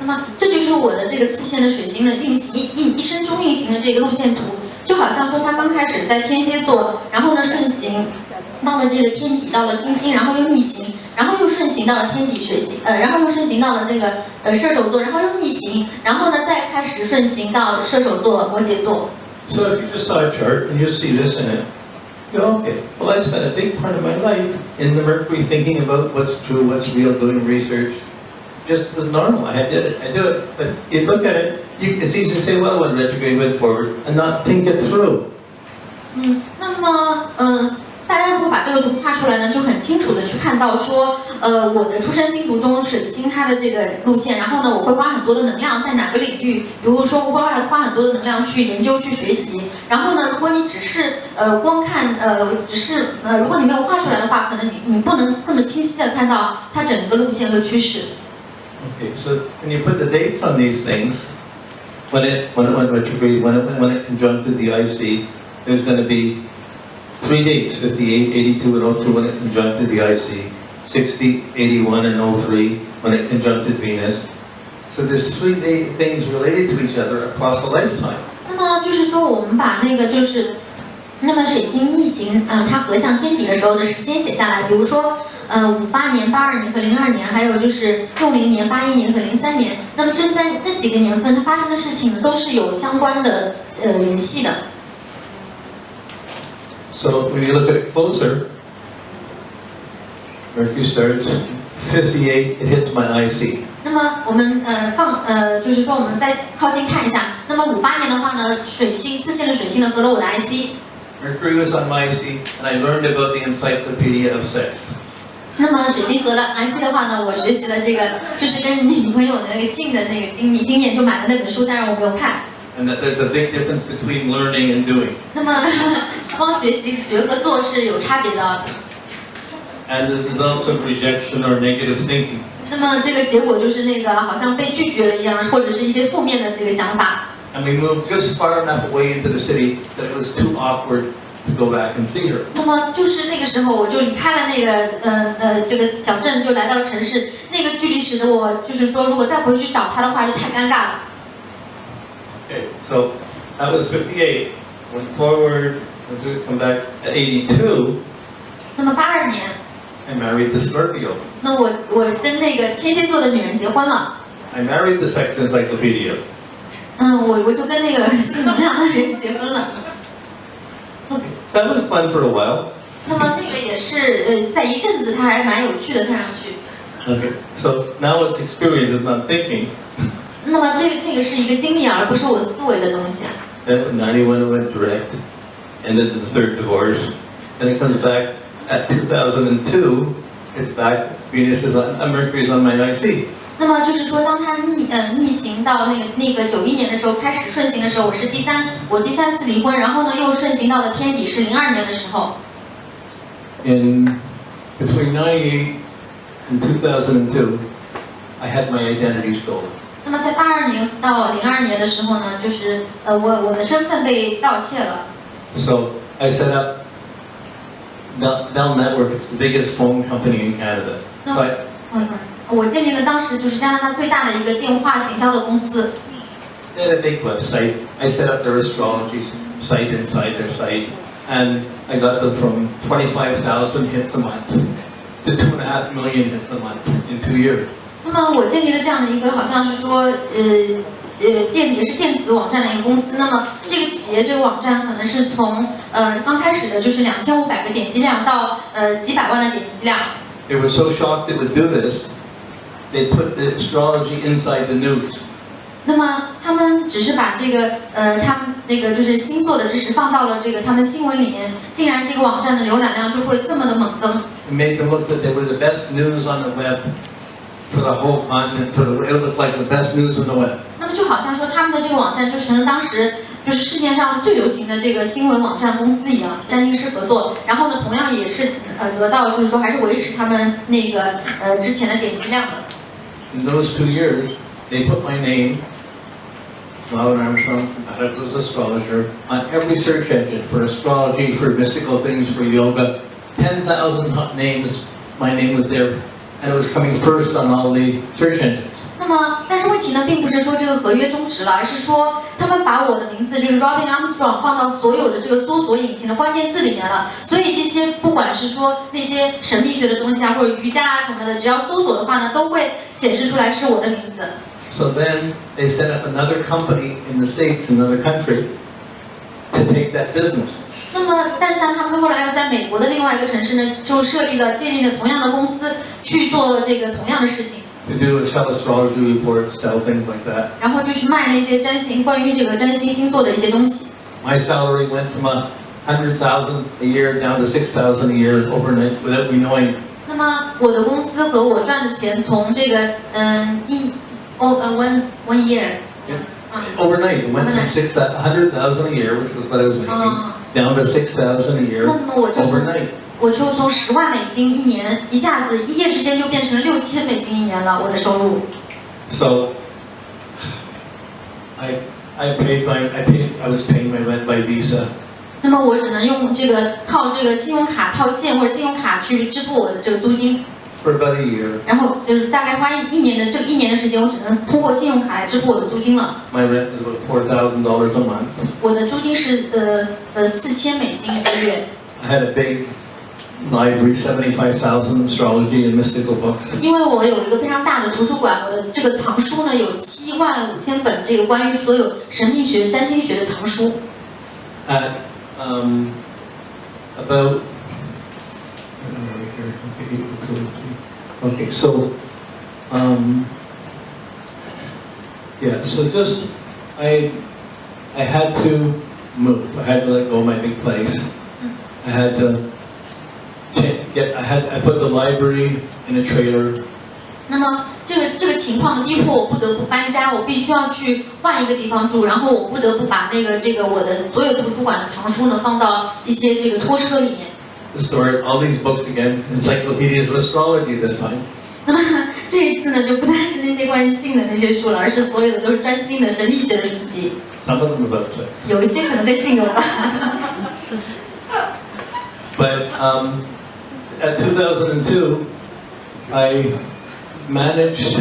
么这就是我的这个次线的水星的运行一生中运行的这个路线图，就好像说它刚开始在天蝎座，然后呢顺行到了这个天底，到了金星，然后又逆行，然后又顺行到了天底水星，然后又顺行到了这个射手座，然后又逆行，然后呢再开始顺行到射手座、摩羯座。So if you just saw a chart and you see this in it, you go, okay, well I spent a big part of my life in the Mercury thinking about what's true, what's real, doing research. Just was normal. I do it. But you look at it, it's easy to say, well, went retrograde, went forward, and not think it through. 那么大家如果把这个图画出来呢，就很清楚的去看到说，我的出生星图中水星它的这个路线，然后呢，我会花很多的能量在哪个领域，比如说我会花很多的能量去研究、去学习。然后呢，如果你只是光看如果你没有画出来的话，可能你不能这么清晰的看到它整个路线和趋势。Okay, so when you put the dates on these things, when it went retrograde, when it conjuncted the IC, there's going to be 3 dates, 58, 82, and 02 when it conjuncted the IC, 60, 81, and 03 when it conjuncted Venus. So there's 3 things related to each other across a lifetime. 那么就是说，我们把那个那么水星逆行，它合向天底的时候的时间写下来，比如说58年、82年和02年，还有就是60年、81年和03年。那么这几个年份它发生的事情呢，都是有相关的联系的。So when you look at it closer, Mercury starts 58, it hits my IC. 那么我们就是说我们再靠近看一下，那么58年的话呢，次线的水星呢合了我的 IC。Mercury was on my IC, and I learned about the Encyclopedia of Sex. 那么水星合了 IC 的话呢，我学习了这个就是跟女朋友的那个性的那个经验，就买了那本书，但是我没有看。And that there's a big difference between learning and doing. 那么光学习和做是有差别的。And the results of rejection or negative thinking. 那么这个结果就是那个好像被拒绝了一样，或者是一些负面的这个想法。And we moved just far enough away into the city that it was too awkward to go back and see her. 那么就是那个时候，我就离开了那个这个小镇，就来到了城市。那个距离使得我就是说，如果再回去找她的话，就太尴尬了。Okay, so that was 58. Went forward, come back at 82. 那么82年， I married the Scorpio. 那我跟那个天蝎座的女人结婚了。I married the Sex Encyclopedia. 我就跟那个性能量的人结婚了。Okay, that was fun for a while. 那么那个也是在一阵子，它还蛮有趣的，看上去。Okay, so now it's experience, it's not thinking. 那么那个是一个经历，而不是我思维的东西。Then 91 went direct, ended the 3rd divorce. Then it comes back at 2002. It's back. Venus is on, Mercury is on my IC. 那么就是说，当它逆行到那个91年的时候，开始顺行的时候，我第三次离婚，然后呢又顺行到了天底，是02年的时候。In between 98 and 2002, I had my identity stolen. 那么在82年到02年的时候呢，就是我的身份被盗窃了。So I set up Bell Network. It's the biggest phone company in Canada. So sorry. 我建立了当时就是加拿大最大的一个电话行销的公司。They had a big website. I set up their astrology site inside their site, and I got them from 25,000 hits a month to 2.5 million hits a month in 2 years. 那么我建立了这样的一个好像是说也是电子网站的一个公司。那么这个企业这个网站可能是从刚开始的就是2500个点击量到几百万的点击量。They were so shocked it would do this. They put the astrology inside the news. 那么他们只是把这个他们那个就是星座的知识放到了这个他们新闻里面，竟然这个网站的浏览量就会这么的猛增。It made them look that they were the best news on the web for the whole continent. It looked like the best news on the web. 那么就好像说他们的这个网站就成了当时就是市面上最流行的这个新闻网站公司一样，占星师合作，然后呢同样也是得到就是说还是维持他们那个之前的点击量的。In those 2 years, they put my name, Robert Armstrong's medical astrologer, on every search engine for astrology, for mystical things, for yoga. 10,000 names, my name was there, and it was coming first on all the search engines. 那么，但但是问题呢，并不是说这个合约终止了，而是说他们把我的名字就是 Robin Armstrong 放到所有的这个搜索引擎的关键字里面了。所以这些不管是说那些神秘学的东西啊，或者瑜伽啊什么的，只要搜索的话呢，都会显示出来是我的名字。So then they set up another company in the States, another country, to take that business. 那么，但是呢，他们后来又在美国的另外一个城市呢，就建立了同样的公司，去做这个同样的事情。To do sell astrology reports, sell things like that. 然后就去卖那些关于这个占星星座的一些东西。My salary went from $100,000 a year down to $6,000 a year overnight without me knowing it. 那么我的工资和我赚的钱从这个one year overnight it went from $100,000 a year, which was what I was making, down to $6,000 a year overnight. 我就从10万美金一年，一下子一夜之间就变成了6000美金一年了，我的收入。So I was paying my rent by Visa. 那么我只能用靠这个信用卡套现或者信用卡去支付我的这个租金。For about a year. 然后就是大概花一年的时间，我只能通过信用卡来支付我的租金了。My rent is about $4,000 a month. 我的租金是4000美金一个月。I had a big library, 75,000 astrology and mystical books. 因为我有一个非常大的图书馆，我的这个藏书呢有75000本这个关于所有神秘学、占星学的藏书。About okay, so yeah, so just I had to move. I had to let go of my big place. I had to I put the library in a trailer. 那么这个情况呢，逼迫我不得不搬家，我必须要去换一个地方住，然后我不得不把我的所有图书馆的藏书呢放到一些这个拖车里面。The story, all these books again, encyclopedias of astrology this time. 那么这一次呢，就不再是那些关于性的那些书了，而是所有的都是专心的神秘学的书籍。Some of them about sex. 有一些可能跟性有关。But at 2002, I managed,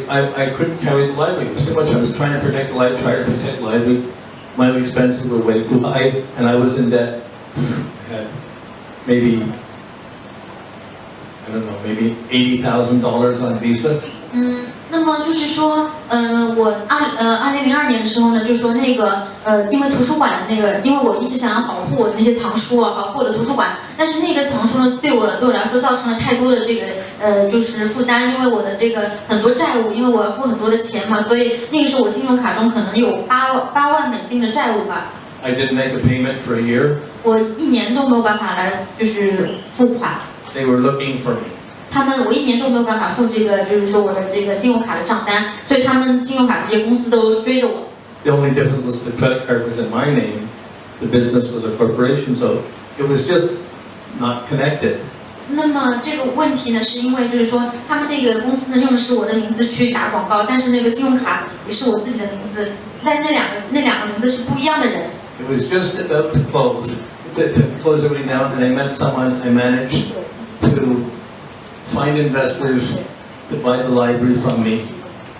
I couldn't carry the library. It was too much. I was trying to protect the library, My expenses were way too high, and I was in debt. I had maybe $80,000 on Visa. 那么就是说，我2002年的时候呢，就是说因为图书馆的因为我一直想要保护我的那些藏书啊，保护我的图书馆，但是那个藏书呢，对我来说造成了太多的就是负担，因为我的很多债务，因为我要付很多的钱嘛，所以那个时候我信用卡中可能有8万美金的债务吧。I didn't make a payment for a year. 我1年都没有办法来就是付款。They were looking for me. 我1年都没有办法付就是说我的信用卡的账单，所以他们信用卡这些公司都追着我。The only difference was the credit card was in my name, the business was a corporation, so it was just not connected. 那么这个问题呢，是因为就是说他们那个公司呢用的是我的名字去打广告，但是那个信用卡也是我自己的名字，但是那两个名字是不一样的人。It was just about to close everything down, and I met someone. I managed to find investors to buy the library from me.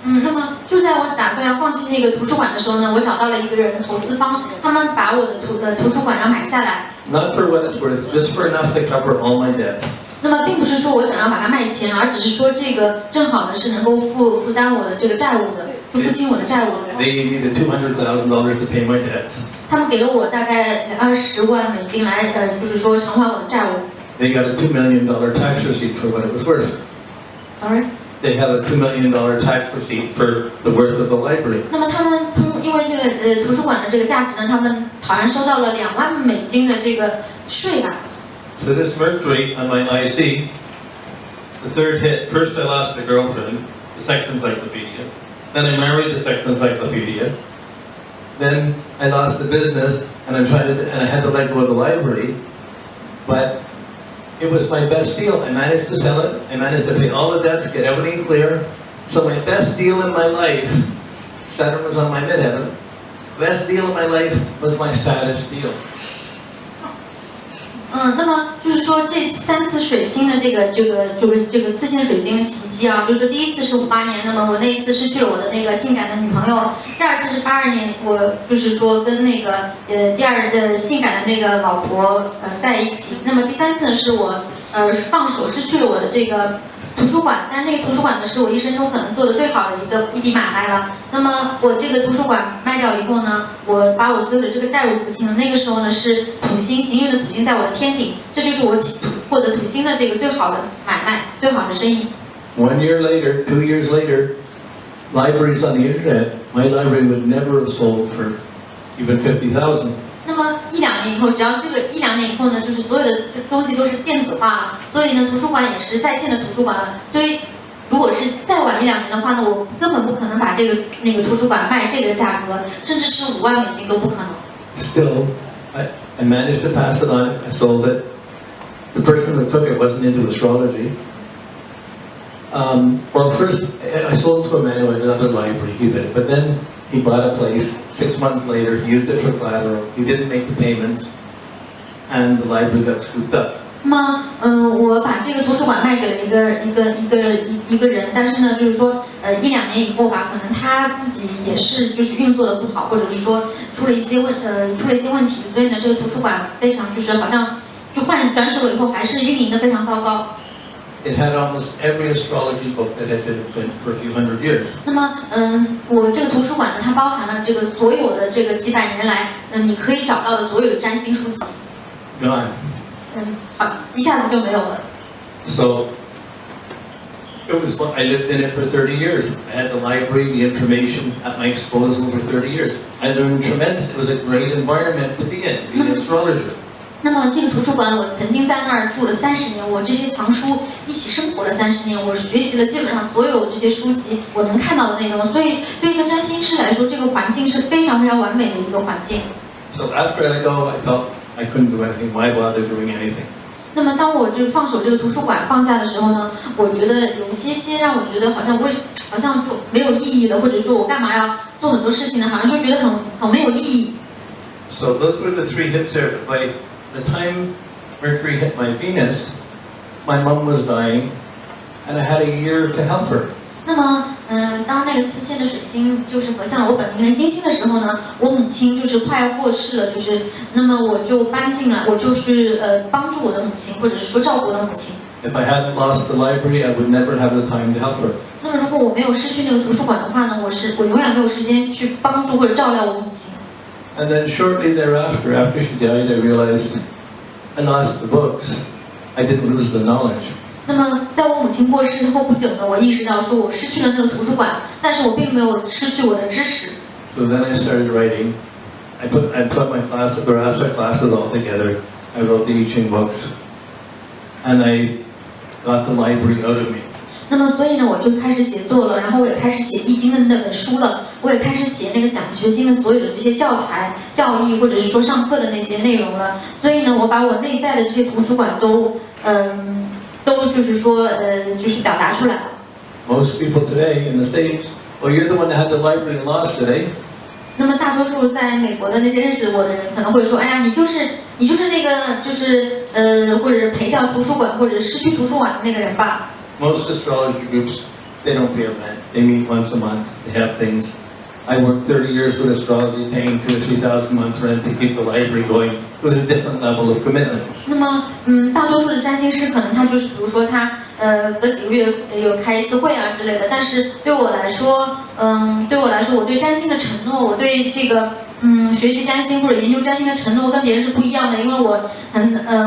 那么就在我打算要放弃那个图书馆的时候呢，我找到了一个人投资方，他们把我的图书馆要买下来。Not for what it's worth, just for enough to cover all my debts. 那么并不是说我想要把它卖钱，而只是说正好呢是能够负担我的债务的，付清我的债务。They gave me the $200,000 to pay my debts. 他们给了我大概20万美金来就是说偿还我的债务。They got a $2 million tax receipt for what it was worth. Sorry. They have a $2 million tax receipt for the worth of the library. 那么他们因为图书馆的价值呢，他们好像收到了2万美金的税吧。So this Mercury on my IC, the third hit. First I lost the girlfriend, the sex encyclopedia. Then I married the sex encyclopedia. Then I lost the business, and I had to let go of the library. But it was my best deal. I managed to sell it. I managed to pay all the debts, get everything clear. So my best deal in my life, Saturn was on my midheaven. Best deal in my life was my saddest deal. 那么就是说这3次水星的这个次性水晶袭击啊，就是第一次是58年，那么我那一次失去了我的那个性感的女朋友；第二次是82年，我就是说跟那个性感的那个老婆在一起。那么第3次呢是我放手失去了我的这个图书馆，但那个图书馆呢是我一生中可能做的最好的一笔买卖了。那么我这个图书馆卖掉以后呢，我把我所有的这个债务付清了。那个时候呢是土星行运的土星在我的天顶，这就是我获得土星的这个最好的买卖，最好的生意。1 year later, 2 years later, libraries on the internet, my library would never have sold for even 50,000. 那么1-2年以后，只要这个1-2年以后呢，就是所有的东西都是电子化了，所以呢，图书馆也是在线的图书馆了。所以，如果是再晚1-2年的话呢，我根本不可能把那个图书馆卖这个价格，甚至是5万美金都不可能。Still, I managed to pass it on. I sold it. The person that took it wasn't into astrology. Well, first I sold it to a man who had another library. He did, but then he bought a place. 6 months later, he used it for collateral. He didn't make the payments, and the library got scooped up. 那么，我把这个图书馆卖给了一个人，但是呢，就是说，1-2年以后吧，可能他自己也是就是运作的不好，或者是说出了一些问题，所以呢，这个图书馆非常就是好像就转手了以后，还是运营的非常糟糕。It had almost every astrology book that had been print for a few hundred years. 那么，我这个图书馆呢，它包含了这个所有的这个几百年来，你可以找到的所有的占星书籍。Gone. 好，一下子就没有了。So it was fun. I lived in it for 30 years. I had the library, the information at my disposal for 30 years. I learned tremendous. It was a great environment to be in, being an astrologer. 那么这个图书馆，我曾经在那儿住了30年，我这些藏书一起生活了30年，我学习了基本上所有这些书籍我能看到的内容，所以对一个占星师来说，这个环境是非常非常完美的一个环境。So after I go, I felt I couldn't do anything. Why bother doing anything? 那么当我就放手这个图书馆放下的时候呢，我觉得有一些让我觉得好像就没有意义了，或者说我干嘛要做很多事情呢？好像就觉得很没有意义。So those were the 3 hits there. By the time Mercury hit my Venus, my mom was dying, and I had a year to help her. 那么，当那个次线的水星就是合向了我本命年金星的时候呢，我母亲就是快要过世了，那么我就搬进来，我就是帮助我的母亲，或者是说照顾我的母亲。If I hadn't lost the library, I would never have the time to help her. 那么如果我没有失去那个图书馆的话呢，我永远没有时间去帮助或者照料我母亲。And then shortly thereafter, after she died, I realized I lost the books. I didn't lose the knowledge. 那么在我母亲过世后不久呢，我意识到说我失去了那个图书馆，但是我并没有失去我的知识。So then I started writing. I put my asset classes all together. I wrote the I Ching books, and I got the library out of me. 那么所以呢，我就开始写作了，然后我也开始写易经的那本书了，我也开始写那个讲学经的所有的这些教材、教义，或者是说上课的那些内容了。所以呢，我把我内在的这些图书馆都就是说就是表达出来了。Most people today in the States, well, you're the one that had the library and lost it, eh? 那么大多数在美国的那些认识我的人可能会说，哎呀，你就是那个或者赔掉图书馆或者失去图书馆的那个人吧。Most astrology groups, they don't pay rent. They meet once a month. They have things. I worked 30 years with astrology, paying 2,000 or 3,000 months rent to keep the library going. It was a different level of commitment. 那么，大多数的占星师可能他就是，比如说他隔几个月有开一次会啊之类的。但是对我来说，我对占星的承诺，我对这个学习占星或者研究占星的承诺跟别人是不一样的，因为我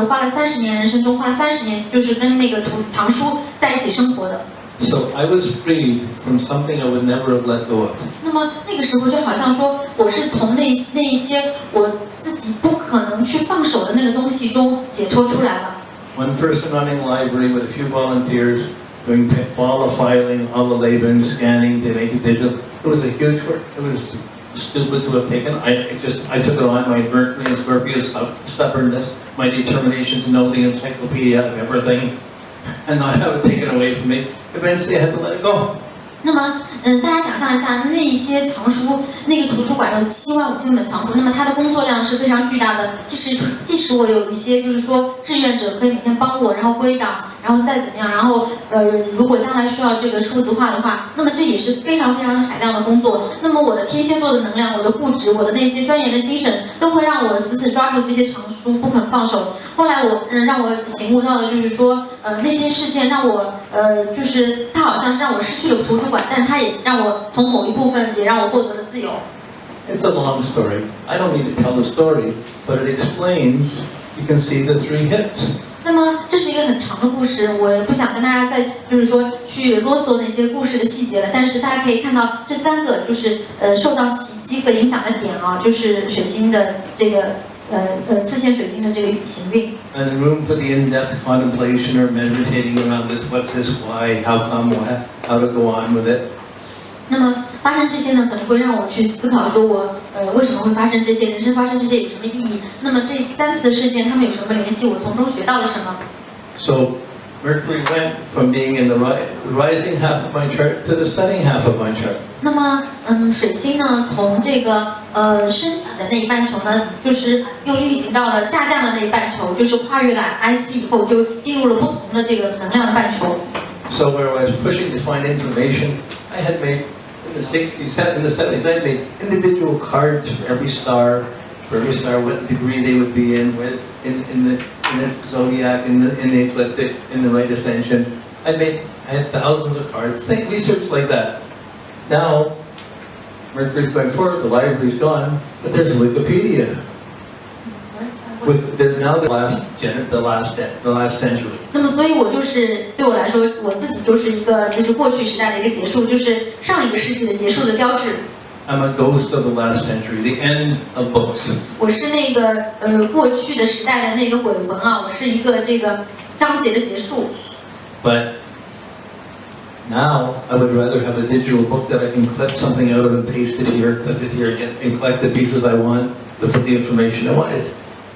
花了30年，人生中花了30年，就是跟那个藏书在一起生活的。So I was freed from something I would never have let go of. 那么那个时候就好像说，我是从那一些我自己不可能去放手的那个东西中解脱出来了。One person running a library with a few volunteers doing all the filing, all the labeling, scanning, they make it digital. It was a huge work. It was stupid to have taken. I took it on, my Mercury and Scorpio stubbornness, my determination to know the encyclopedia of everything, and not have it taken away from me. Eventually I had to let it go. 那么，大家想象一下，那些藏书，那个图书馆有75000本藏书，那么它的工作量是非常巨大的。即使我有一些就是说志愿者可以每天帮我，然后归档，然后再怎么样，然后如果将来需要这个数字化的话，那么这也是非常海量的工作。那么我的天蝎座的能量，我的固执，我的那些钻研的精神，都会让我死死抓住这些藏书不肯放手。后来让我醒悟到的就是说，那些事件让我就是它好像是让我失去了图书馆，但是它也让我从某一部分也让我获得了自由。It's a long story. I don't need to tell the story, but it explains. You can see the 3 hits. 那么这是一个很长的故事，我也不想跟大家再就是说去啰嗦那些故事的细节了。但是大家可以看到这3个就是受到袭击和影响的点啊，就是水星的这个次线水星的这个行运。And room for the in-depth contemplation or meditating around this, what's this, why, how come, how to go on with it. 那么发生这些呢，可能会让我去思考，说我为什么会发生这些，人生发生这些有什么意义？那么这3次的事件，它们有什么联系？我从中学到了什么 So Mercury went from being in the rising half of my chart to the setting half of my chart. 那么水星呢，从这个升起的那一半球呢，就是又运行到了下降的那一半球，就是跨越了 IC 以后，就进入了不同的这个能量的半球。So where I was pushing to find information, I had made in the 70s, I had made individual cards for every star, what degree they would be in the zodiac, in the ecliptic, in the right ascension. I had thousands of cards, think research like that. Now, Mercury's going forward, the library's gone, but there's Wikipedia. They're now the last century. 那么，所以我就是对我来说，我自己就是一个就是过去时代的一个结束，就是上一个世纪的结束的标志。I'm a ghost of the last century, the end of books. 我是那个过去的时代的那个鬼魂啊，我是一个这个章节的结束。But now I would rather have a digital book that I can clip something out of and paste it here, clip it here, and collect the pieces I want to put the information I want.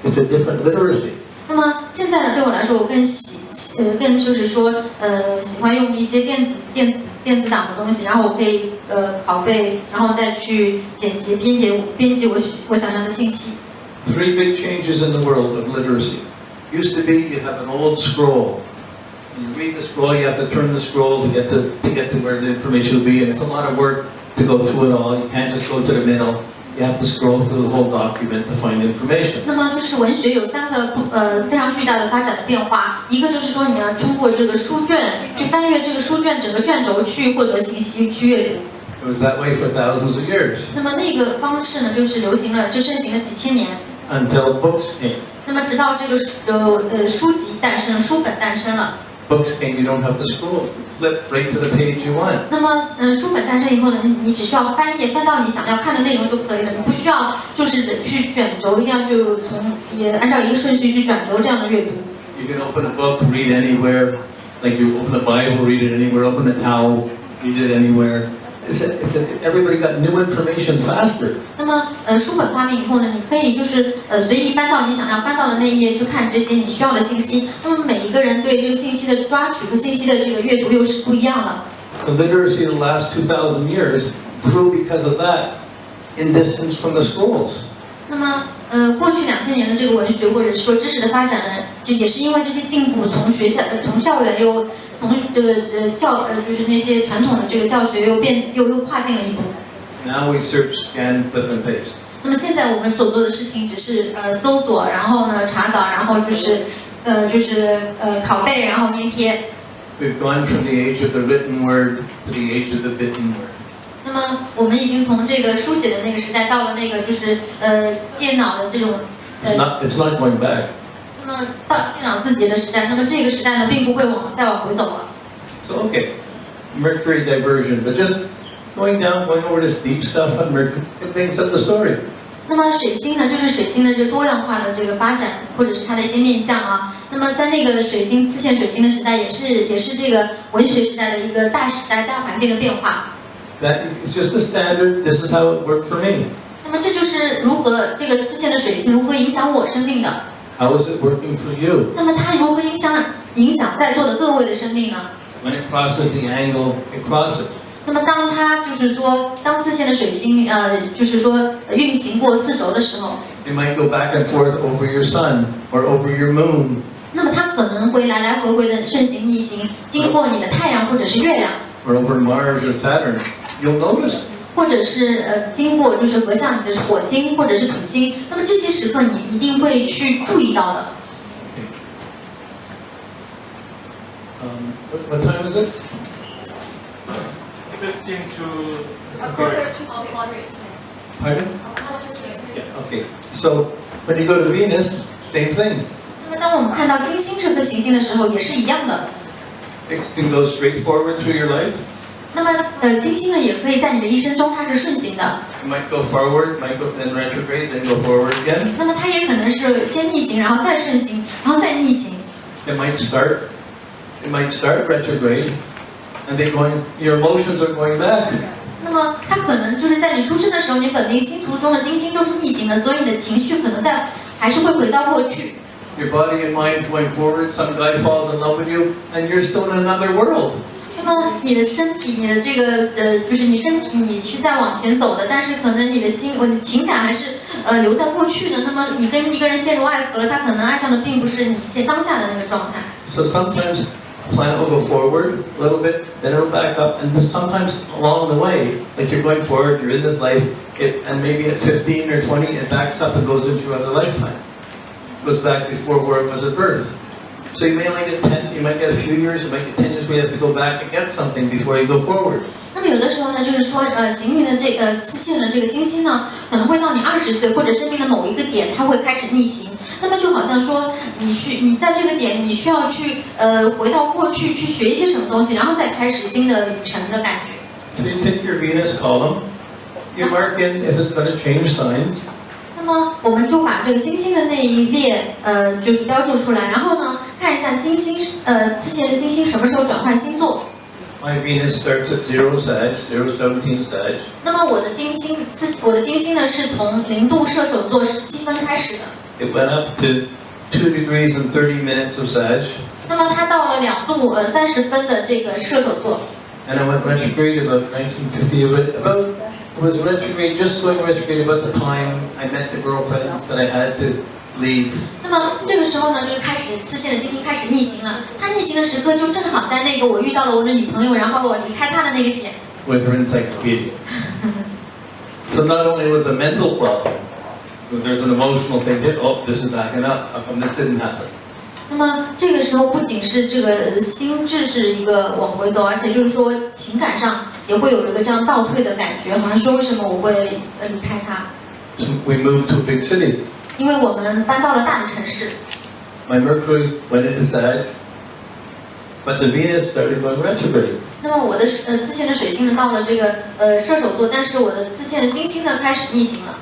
It's a different literacy. 那么现在呢，对我来说，我更就是说，喜欢用一些电子档的东西，然后我可以拷贝，然后再去剪辑、编辑我想要的信息。 3 big changes in the world of literacy. Used to be you have an old scroll. You read the scroll, you have to turn the scroll to get to where the information will be, and it's a lot of work to go through it all. You can't just go to the middle. You have to scroll through the whole document to find information. 那么就是文学有3个非常巨大的发展的变化，一个就是说你要通过这个书卷去翻阅这个书卷整个卷轴去获得信息去阅读。 It was that way for thousands of years. 那么那个方式呢，就是盛行了几千年。 Until books came. 那么直到这个书籍诞生，书本诞生了。 Books came, you don't have to scroll. Flip right to the page you want. 那么书本诞生以后呢，你只需要翻到你想要看的内容就可以了，你不需要就是去卷轴，一定要就也按照一个顺序去转轴这样的阅读。 You can open a book, read anywhere. Like you open a Bible, read it anywhere. Open a towel, read it anywhere. Everybody got new information faster. 那么书本发明以后呢，你可以就是随意翻到你想要翻到的那一页去看这些你需要的信息。那么每一个人对这个信息的抓取和信息的这个阅读又是不一样的。 The literacy of the last 2,000 years grew because of that, in distance from the scrolls. 那么过去2000年的这个文学或者说知识的发展呢，就也是因为这些进步，从校园又从这个就是那些传统的这个教学又跨进了一步。 Now we search, scan, clip, and paste. 那么现在我们所做的事情只是搜索，然后呢查找，然后就是拷贝，然后粘贴。 We've gone from the age of the written word to the age of the bitten word. 那么我们已经从这个书写的那个时代到了那个就是电脑的这种It's not going back. 那么到电脑字节的时代，那么这个时代呢并不会再往回走了。 So okay, Mercury diversion, but just going over this deep stuff on Mercury, it brings up the story. 那么水星呢，就是水星的这个多样化的这个发展，或者是它的一些面向啊。那么在那个次线水星的时代，也是这个文学时代的一个大时代、大环境的变化。 That is just the standard. This is how it worked for me. 那么这就是如何这个次线的水星如何影响我生命的。 How is it working for you? 那么它如何影响在座的各位的生命呢？ When it crosses the angle, it crosses. 那么当它就是说，当次线的水星就是说运行过4轴的时候， it might go back and forth over your sun or over your moon. 那么它可能会来来回回的顺行逆行，经过你的太阳或者是月亮， or over Mars or Saturn. You'll notice it. 或者是经过就是隔向你的火星或者是土星，那么这些时刻你一定会去注意到的。What time is it? 15 to Pardon? Yeah, okay. So when you go to Venus, same thing. 那么当我们看到金星这颗行星的时候，也是一样的。 It can go straight forward through your life. 那么金星呢，也可以在你的一生中它是顺行的。 It might go forward, might go then retrograde, then go forward again. 那么它也可能是先逆行，然后再顺行，然后再逆行。 It might start retrograde, and your emotions are going back. 那么它可能就是在你出生的时候，你本命星图中的金星都是逆行的，所以你的情绪可能还是会回到过去。 Your body and mind is going forward. Some guy falls in love with you, and you're still in another world. 那么你的身体，你的这个就是你身体你是在往前走的，但是可能你的情感还是留在过去的。那么你跟一个人陷入爱河了，他可能爱上的并不是你当下的那个状态。 So sometimes a planet will go forward a little bit, then it'll back up, and sometimes along the way, like you're going forward, you're in this life, and maybe at 15 or 20, it backs up and goes into another lifetime. It goes back before where it was at birth. So you may only get 10, you might get a few years, you might get 10 years where you have to go back and get something before you go forward. 那么有的时候呢，就是说行运的次线的这个金星呢，可能会到你20岁或者生命的某一个点，它会开始逆行。那么就好像说你在这个点，你需要去回到过去去学一些什么东西，然后再开始新的旅程的感觉。 So you take your Venus column, you mark in if it's going to change signs. 那么我们就把这个金星的那一列就是标注出来，然后呢看一下金星次线的金星什么时候转换星座。 My Venus starts at 0 Sag, 017 Sag. 那么我的金星呢是从0度射手座积分开始的。 It went up to 2 degrees and 30 minutes of Sag. 那么它到了2度30分的这个射手座。 And I went retrograde about 1950. It was retrograde, just going retrograde about the time I met the girlfriend that I had to leave. 那么这个时候呢，就是开始次线的金星开始逆行了。它逆行的时刻就正好在那个我遇到了我的女朋友，然后我离开她的那个点。 With her encyclopedia. So not only was the mental problem, but there's an emotional thing that, oh, this is backing up. How come this didn't happen? 那么这个时候不仅是这个心智是一个往回走，而且就是说情感上也会有一个这样倒退的感觉，好像说为什么我会离开他？ So we moved to a big city. 因为我们搬到了大的城市。 My Mercury went into Sag, but the Venus started going retrograde. 那么我的次线的水星呢到了这个射手座，但是我的次线的金星呢开始逆行了。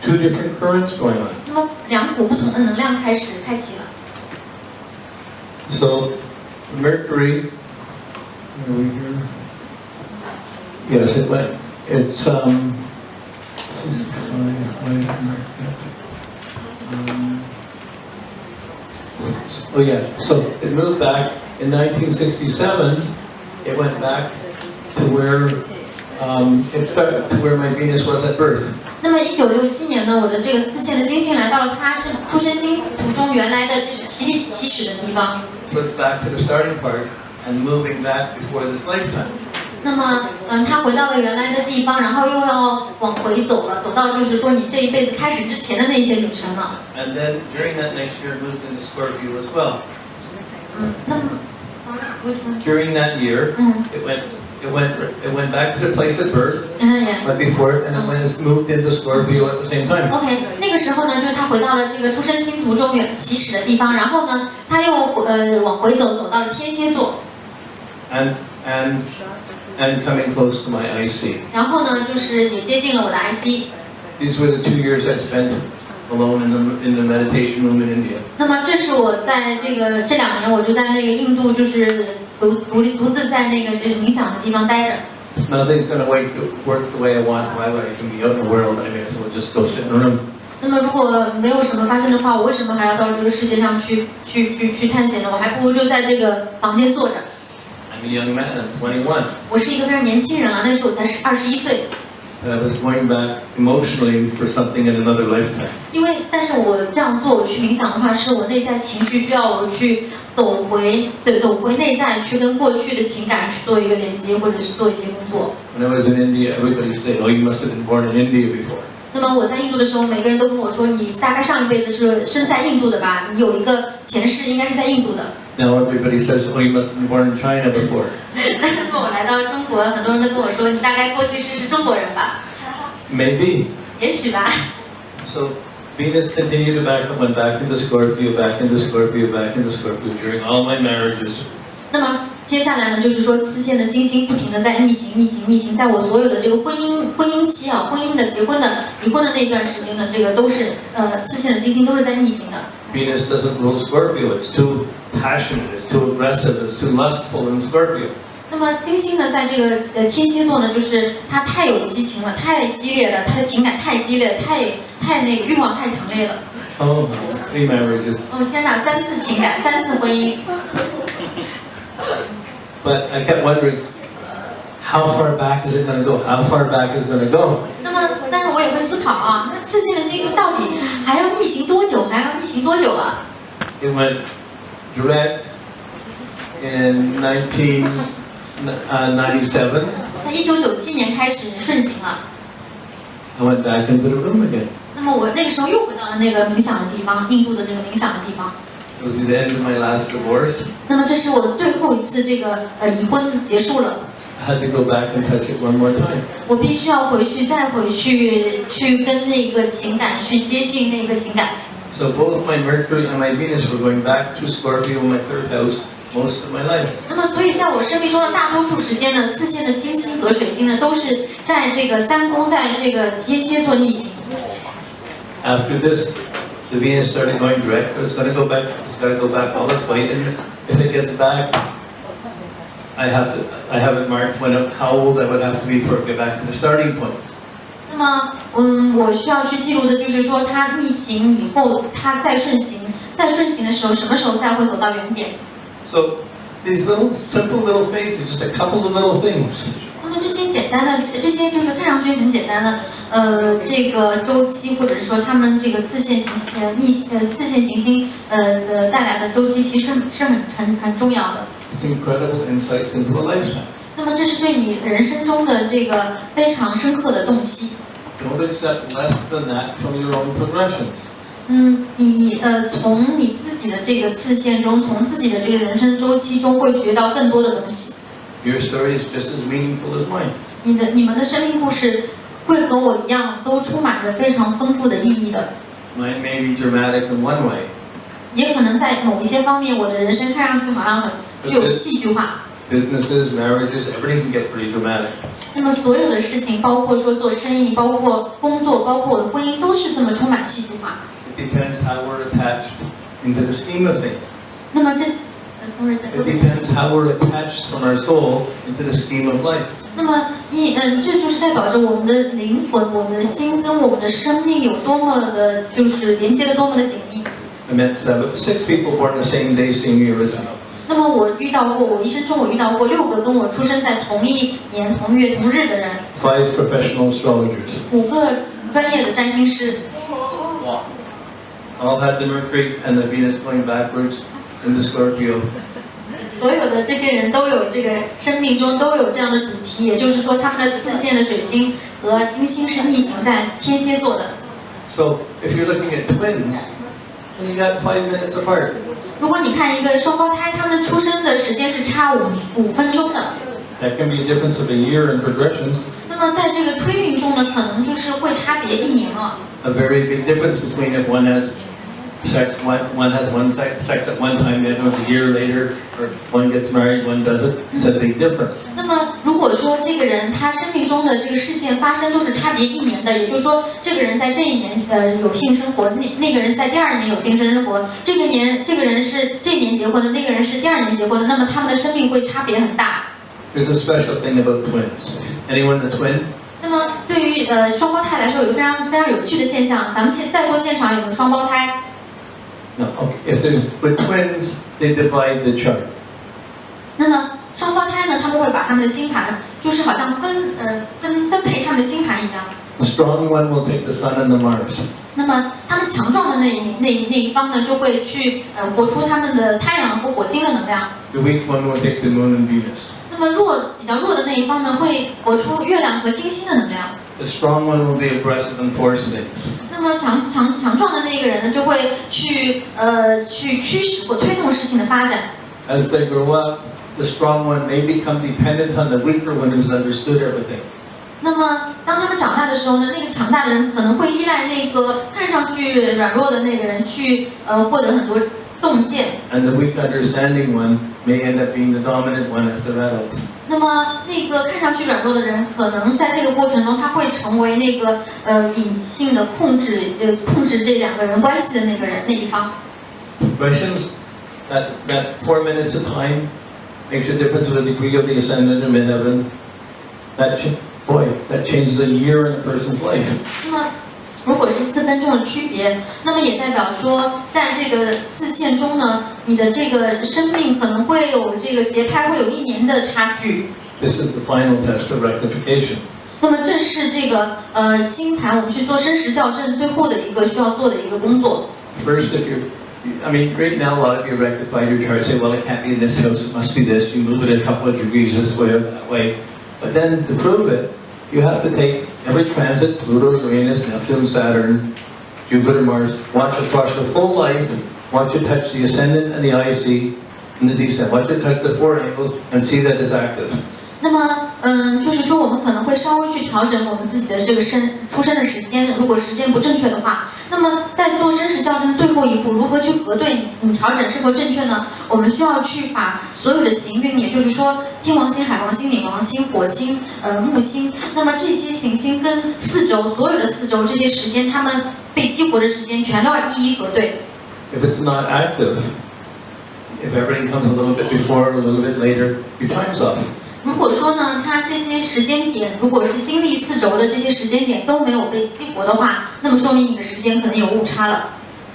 Two different currents going on. 那么2股不同的能量开启了。 So Mercury, where are we here? Yes, it went. It's 65. Oh yeah. So it moved back in 1967. It went back to where it started to where my Venus was at birth. 那么1967年呢，我的这个次线的金星来到了它是出生星图中原来的起始的地方。 So it's back to the starting part and moving back before this lifetime. 那么，他回到了原来的地方，然后又要往回走了，走到就是说你这一辈子开始之前的那些旅程了。 And then during that next year, moved into Scorpio as well. 那么 ，sorry， which one？ During that year, it went back to the place at birth, 也 went before it, and it went moved into Scorpio at the same time. OK， 那个时候呢，就是他回到了这个出生星图中起始的地方，然后呢，他又往回走，走到了天蝎座。 And coming close to my IC. 然后呢，就是也接近了我的 IC。 These were the 2 years I spent alone in the meditation room in India. 那么这是我在这2年，我就在那个印度，就是独自在那个就是冥想的地方待着。 Nothing's going to work the way I want. Why would I can be out in the world? I may as well just go sit in a room. 那么如果没有什么发生的话，我为什么还要到这个世界上去探险呢？我还不如就在这个房间坐着。 I a young man. I'm 21. 我是一个非常年轻人啊，那时候我才21岁。And I was going back emotionally for something in another lifetime. 但是我这样做，我去冥想的话，是我内在情绪需要我去走回内在，去跟过去的情感去做一个连接，或者是做一些工作。When I was in India, everybody said, "Oh, you must have been born in India before." 那么我在印度的时候，每个人都跟我说，你大概上一辈子是生在印度的吧？你有一个前世应该是在印度的。Now everybody says, "Oh, you must have been born in China before." 那么我来到中国，很多人都跟我说，你大概过去世是中国人吧？ Maybe. 也许吧。So Venus continued to went back into Scorpio, back into Scorpio, back into Scorpio during all my marriages. 那么接下来呢，就是说次线的金星不停的在逆行，在我所有的这个婚姻期啊，婚姻的、结婚的、离婚的那段时间呢，这个都是次线的金星都是在逆行的。Venus doesn't rule Scorpio. It's too passionate. It's too aggressive. It's too lustful in Scorpio. 那么金星呢，在这个天蝎座呢，就是它太有激情了，太激烈了，它的情感太激烈，太那个欲望太强烈了。Oh, 3 marriages. 哦天哪，3次情感，3次婚姻。But I kept wondering, how far back is it going to go? How far back is it going to go? 那么，但是我也会思考啊，那次线的金星到底还要逆行多久？还要逆行多久啊？ It went direct in 1997. 在1997年开始顺行了。I went back into the room again. 那么我那个时候又回到了那个冥想的地方，印度的那个冥想的地方。It was the end of my last divorce. 那么这是我最后一次这个离婚结束了。I had to go back and touch it one more time. 我必须要再回去跟那个情感去接近那个情感。So both my Mercury and my Venus were going back through Scorpio in my 3rd house most of my life. 那么所以在我生命中的大多数时间呢，次线的金星和水星呢，都是在这个3宫，在这个天蝎座逆行。After this, the Venus started going direct. It's going to go back. It's got to go back all its way. And if it gets back, I have it marked how old I would have to be for it to get back to the starting point. 那么，我需要去记录的就是说，它逆行以后，它再顺行的时候，什么时候再会走到原点？ So these simple little phases, just a couple of little things. 那么这些简单的，这些就是看上去很简单的，这个周期，或者是说他们这个次线行星的带来的周期，其实是很重要的。It's incredible insights into a lifetime. 那么这是对你人生中的这个非常深刻的洞悉。Don't accept less than that from your own progressions. 你从你自己的这个次线中，从自己的这个人生周期中，会学到更多的东西。Your story is just as meaningful as mine. 你们的生命故事会和我一样，都充满着非常丰富的意义的。Mine may be dramatic in one way. 也可能在某一些方面，我的人生看上去好像很具有戏剧化。Businesses, marriages, everything can get pretty dramatic. 那么所有的事情，包括说做生意，包括工作，包括我的婚姻，都是这么充满戏剧化。It depends how we're attached into the scheme of things. 那么It depends how we're attached from our soul into the scheme of life. 那么这就是代表着我们的灵魂、我们的心跟我们的生命有多么的，就是连接的多么的紧密。I met 6 people born the same day, same year as me. 那么我一生中遇到过6个跟我出生在同一年、同月、同日的人。 5 professional astrologers. 5个专业的占星师。 All had the Mercury and the Venus going backwards into Scorpio. 所有的这些人都有这个生命中都有这样的主题，也就是说，他们的次线的水星和金星是逆行在天蝎座的。 So if you're looking at twins, then you got 5 minutes apart. 如果你看一个双胞胎，他们出生的时间是差5分钟的。 That can be a difference of a year in progressions. 那么在这个推运中呢，可能就是会差别1年了。 A very big difference between if one has sex, one has sex at one time, the other one's a year later, or one gets married, one doesn't. It's a big difference. 那么如果说这个人他生命中的这个事件发生都是差别1年的，也就是说这个人在这一年有性生活，那个人是在第2年有性生活，这个人是这年结婚的，那个人是第2年结婚的，那么他们的生命会差别很大。 There's a special thing about twins. Anyone a twin? 那么对于双胞胎来说，有一个非常有趣的现象，咱们在座现场有没有双胞胎？ No. Okay. With twins, they divide the chart. 那么双胞胎他们的星盘，就是好像分配他们的星盘一样。The strong one will take the sun and the Mars. 那么他们强壮的那一方呢，就会去活出他们的太阳和火星的能量。The weak one will take the moon and Venus. 那么比较弱的那一方呢，会活出月亮和金星的能量。The strong one will be aggressive and force things. 那么强壮的那一个人呢，就会去驱使或推动事情的发展。As they grow up, the strong one may become dependent on the weaker one who's understood everything. 那么当他们长大的时候呢，那个强大的人可能会依赖那个看上去软弱的那个人去获得很多洞见。And the weak understanding one may end up being the dominant one as they're adults. 那么那个看上去软弱的人，可能在这个过程中，他会成为那个隐性的控制这两个人关系的那一方。Questions? That 4 minutes of time makes a difference with the degree of the ascendant or midheaven. That changes a year in a person's life. 那么，如果是4分钟的区别，那么也代表说，在这个次线中呢，你的这个生命可能会有这个节拍会有1年的差距。This is the final test of rectification. 那么正是这个星盘我们去做生时校正最后的一个需要做的一个工作。First, right now a lot of you rectify your chart, say, well, it can't be in this house, it must be this. You move it a couple of degrees this way or that way. But then to prove it, you have to take every transit, Pluto, Uranus, Neptune, Saturn, Jupiter, Mars, watch it the whole life, watch it touch the ascendant and the IC and the descendant. Watch it touch the 4 angles and see that it's active. 那么，就是说我们可能会稍微去调整我们自己的这个出生的时间，如果时间不正确的话，那么在做生时校正的最后一步，如何去核对你调整是否正确呢？我们需要去把所有的行运，也就是说天王星、海王星、冥王星、火星、木星，那么这些行星跟4轴所有的4轴这些时间，它们被激活的时间全都要一一核对。If it's not active, if everything comes a little bit before, a little bit later, your time's off. 如果说呢，它这些时间点，如果是经历4轴的这些时间点都没有被激活的话，那么说明你的时间可能有误差了。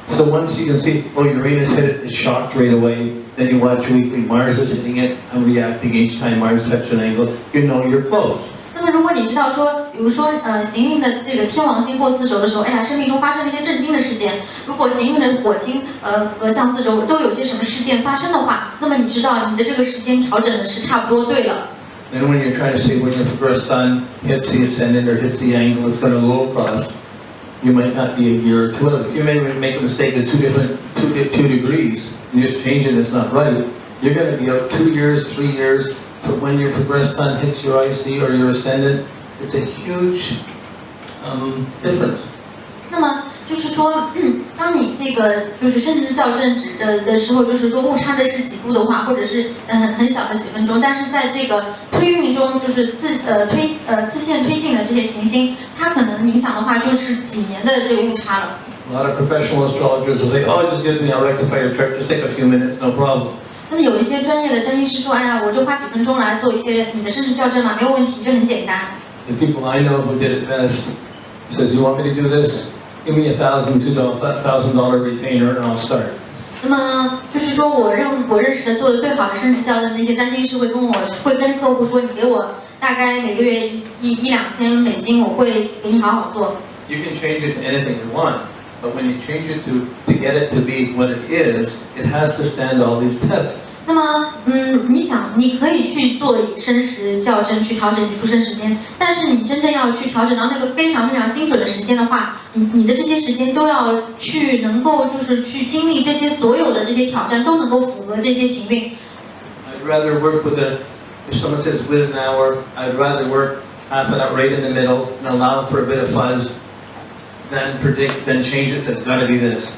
So once you can see, oh, Uranus hit it, it's shocked right away. Then you watch weekly, Mars is hitting it and reacting each time Mars touches an angle. You know you're close. 那么如果你知道说，比如说行运的这个天王星过4轴的时候，哎呀，生命中发生了一些震惊的事件。如果行运的火星像4轴都有些什么事件发生的话，那么你知道你的这个时间调整的是差不多对了。Then when you're trying to see when your progressed sun hits the ascendant or hits the angle, it's going to go across. You might not be a year or 2 out. You may make a mistake of 2 degrees. You just change it, it's not right. You're going to be out 2 years, 3 years. But when your progressed sun hits your IC or your ascendant, it's a huge difference. 那么就是说，当你这个就是生时校正的时候，就是说误差的是几度的话，或者是很小的几分钟，但是在这个推运中，就是次线推进的这些行星，它可能影响的话就是几年的这个误差了。A lot of professional astrologers will say, "Oh, just give me, I'll rectify your chart. Just take a few minutes, no problem." 那么有一些专业的占星师说，哎呀，我就花几分钟来做一些你的生时校正嘛，没有问题，这很简单。The people I know who did it best says, "You want me to do this? Give me $1,000 retainer and I'll start." 那么就是说，我认识的做的最好的生时校正的那些占星师会跟客户说，你给我大概每个月$1,000-2,000，我会给你好好做。You can change it to anything you want, but when you change it to get it to be what it is, it has to stand all these tests. 那么，你可以去做生时校正，去调整你出生时间，但是你真正要去调整到那个非常非常精准的时间的话，你的这些时间都要去能够就是去经历这些所有的这些挑战，都能够符合这些行运。I'd rather work if someone says within an hour, I'd rather work half an hour right in the middle and allow for a bit of fuzz than change it, so it's got to be this.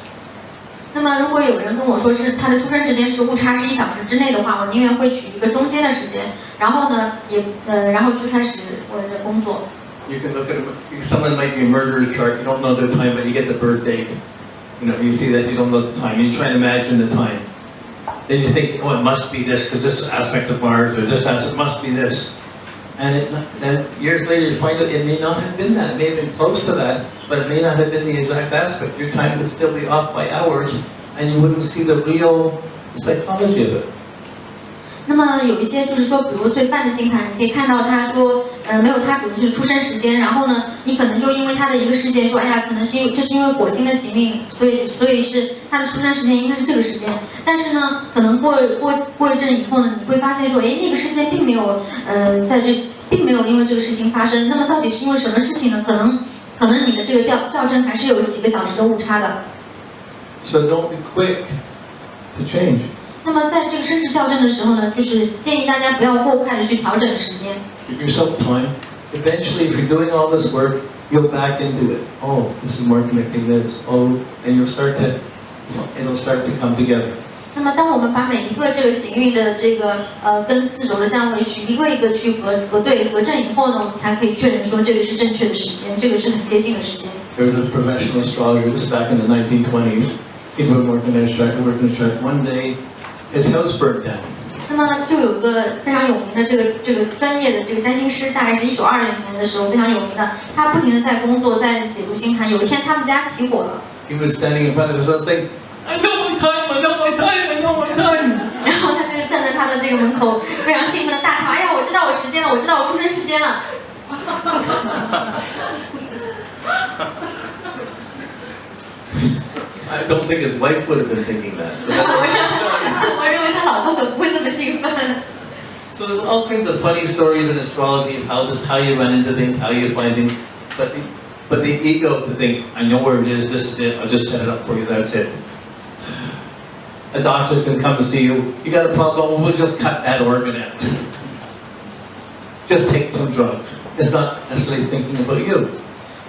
那么，如果有人跟我说是他的出生时间是误差是1小时之内的话，我宁愿会取一个中间的时间，然后呢，然后去开始我的工作。You can look at someone might be a murderer's chart. You don't know their time, but you get the birth date. You see that you don't know the time. You try and imagine the time. Then you think, oh, it must be this because this aspect of Mars or this aspect must be this. And then years later you find out it may not have been that. It may have been close to that, but it may not have been the exact aspect. Your time could still be off by hours, and you wouldn't see the real psychology of it. 那么有一些就是说，比如对犯的星盘，你可以看到他说，没有他主的出生时间，然后呢，你可能就因为他的一个事件说，哎呀，可能是这是因为火星的行运，所以是他的出生时间应该是这个时间。但是呢，可能过一阵以后呢，你会发现说，哎，那个事件并没有并没有因为这个事情发生。那么到底是因为什么事情呢？可能你的这个校正还是有几个小时的误差的。So don't be quick to change. 那么在这个生时校正的时候呢，就是建议大家不要过快的去调整时间。Give yourself time. Eventually, if you're doing all this work, you'll back into it. Oh, this is more connecting this. Oh, and it'll start to come together. 那么当我们把每一个这个行运的这个跟四轴的相位去一个一个去核对核正以后呢，我们才可以确认说这个是正确的时间，这个是很接近的时间。There was a professional astrologer. This is back in the 1920s. He was working as a chart. One day, his house burned down. 那么就有一个非常有名的这个专业的这个占星师，大概是1920年的时候非常有名的，他不停的在工作，在解读星盘。有一天他们家起火了。He was standing in front of his house saying, "I know my time. I know my time. I know my time." 然后他就站在他的这个门口，非常兴奋的大喊：“哎呀，我知道我时间了，我知道我出生时间了。” I don't think his wife would have been thinking that. 我认为他老婆可不会这么兴奋。So there's all kinds of funny stories in astrology of how you run into things, how you find things, but the ego to think, I know where it is, this is it, I'll just set it up for you, that's it. A doctor can come and see you, you got a problem, we'll just cut that organ out. Just take some drugs. It's not necessarily thinking about you.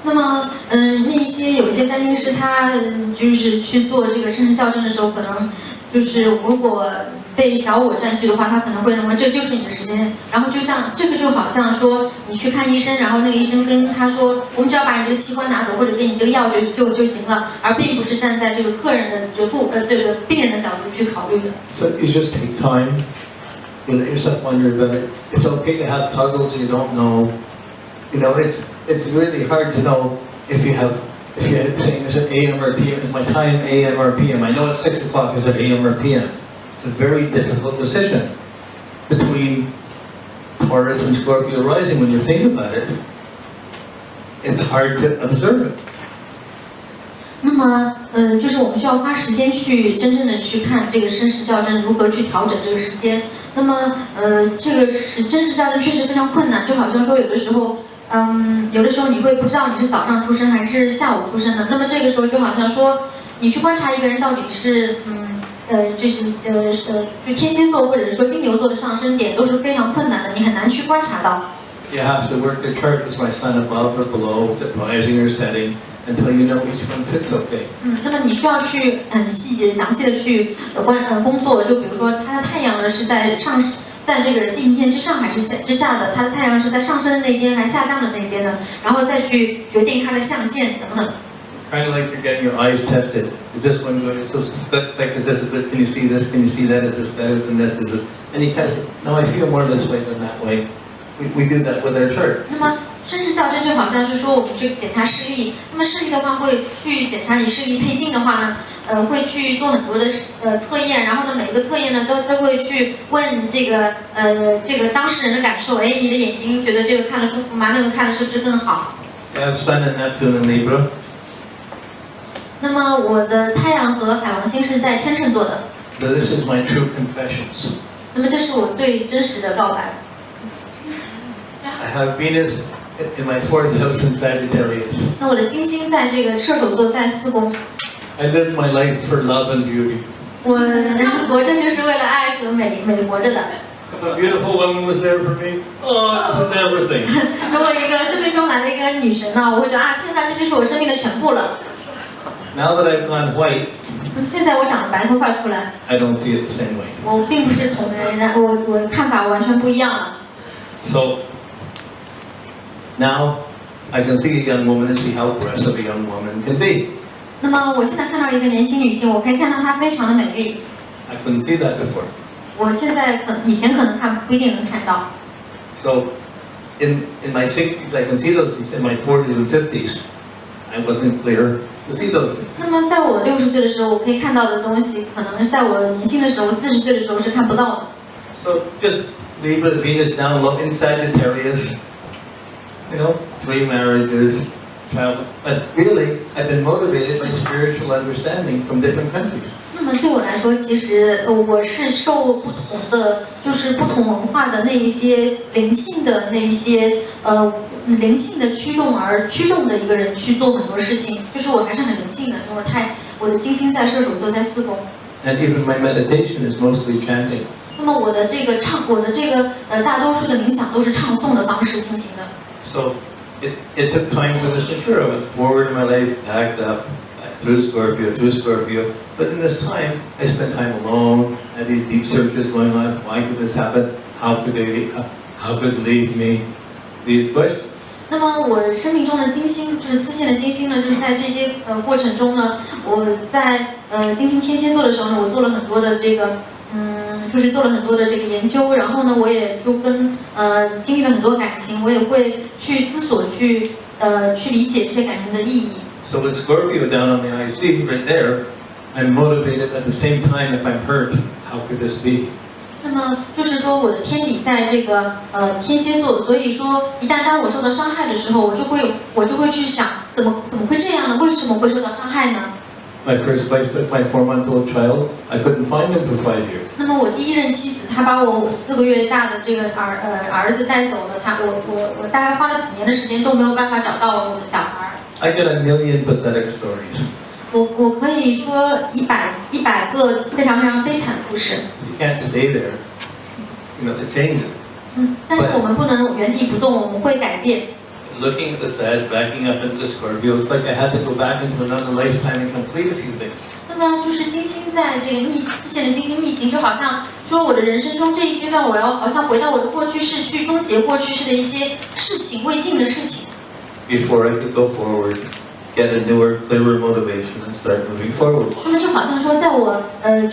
那么，那些有些占星师他就是去做这个生时校正的时候，可能就是如果被小我占据的话，他可能会认为这就是你的时间。然后就像这个就好像说你去看医生，然后那个医生跟他说，我们只要把你这个器官拿走，或者给你这个药就行了，而并不是站在这个客人的这个病人的角度去考虑的。So you just take time. You let yourself wonder about it. It's okay to have puzzles you don't know. You know, it's really hard to know if you had saying is it AM or PM? Is my time AM or PM? I know it's 6 o'clock. Is it AM or PM? It's a very difficult decision between Taurus and Scorpio rising. When you think about it, it's hard to observe it. 那么，就是我们需要花时间去真正的去看这个生时校正如何去调整这个时间。那么，这个真实校正确实非常困难，就好像说有的时候你会不知道你是早上出生还是下午出生的。那么这个时候就好像说，你去观察一个人到底是就天蝎座或者说金牛座的上升点都是非常困难的，你很难去观察到。You have to work the chart. Is my sun above or below? Is it rising or setting? Until you know which one fits okay. 那么你需要去细节详细的去工作，就比如说它的太阳呢是在这个地平线之上还是之下的，它的太阳是在上升的那边还是下降的那边呢？然后再去决定它的象限等等。It's kind of like you're getting your eyes tested. Is this one good? Is this good? Can you see this? Can you see that? Is this better than this? Is this? And you test it. No, I feel more this way than that way. We do that with our chart. 那么生时校正就好像是说我们去检查视力，那么视力的话会去检查你视力配镜的话呢，会去做很多的测验，然后呢每一个测验呢都会去问这个当事人的感受，哎，你的眼睛觉得这个看得舒服吗？那个看得是不是更好？ I have Sun and Neptune in Libra. 那么我的太阳和海王星是在天秤座的。 So this is my true confessions. 那么这是我最真实的告白。 I have Venus in my 4th house in Sagittarius. 那我的金星在这个射手座在4宫。 I live my life for love and beauty. 我活着就是为了爱和美活着的。 If a beautiful woman was there for me, oh, this is everything. 如果一个生命中来了一个女神呢，我会觉得啊，天哪，这就是我生命的全部了。 Now that I've gone white, 现在我长了白头发出来， I don't see it the same way. 我并不是同人，我的看法完全不一样了。 So now I can see a young woman and see how aggressive a young woman can be. 那么我现在看到一个年轻女性，我可以看到她非常的美丽。 I couldn't see that before. 我现在以前可能不一定能看到。 So in my 60s, I can see those things. In my 40s and 50s, I wasn't clear to see those things. 那么在我60岁的时候，我可以看到的东西，可能是在我年轻的时候，40岁的时候是看不到的。So just Libra, Venus down low in Sagittarius, 3 marriages, travel. But really, I've been motivated by spiritual understanding from different countries. 那么对我来说，其实我是受不同的，就是不同文化的那一些灵性的那一些灵性的驱动而驱动的一个人去做很多事情，就是我还是很灵性的，因为我的金星在射手座，在4宫。And even my meditation is mostly chanting. 那么我的这个大多数的冥想都是唱诵的方式进行的。So it took time for this to mature. I went forward in my life, backed up, through Scorpio. But in this time, I spent time alone. I had these deep searches going on. Why could this happen? How could it leave me? These questions. 那么我生命中的金星，就是自线的金星呢，就是在这些过程中呢，我在金星天蝎座的时候呢，我做了很多的这个就是做了很多的这个研究，然后呢，我也就跟经历了很多感情，我也会去思索，去理解这些感情的意义。So with Scorpio down on the IC right there, I'm motivated at the same time. If I'm hurt, how could this be? 那么就是说，我的天底在这个天蝎座，所以说一旦当我受到伤害的时候，我就会去想，怎么会这样呢？为什么会受到伤害呢？ My first wife took my 4-month-old child. I couldn't find him for 5 years. 那么我第一任妻子，她把我4个月大的这个儿子带走了，我大概花了几年的时间都没有办法找到我的小孩。I get a million pathetic stories. 我可以说100个非常非常悲惨的故事。 You can't stay there. It changes. 但是我们不能原地不动，我们会改变。 Looking at the Sag, backing up into Scorpio, it's like I had to go back into another lifetime and complete a few things. 那么就是金星在这个自线的金星逆行，就好像说我的人生中这一阶段，我要好像回到我的过去式，去终结过去式的一些事情，未尽的事情。 Before I could go forward, get a newer, clearer motivation and start moving forward. 那么就好像说，在我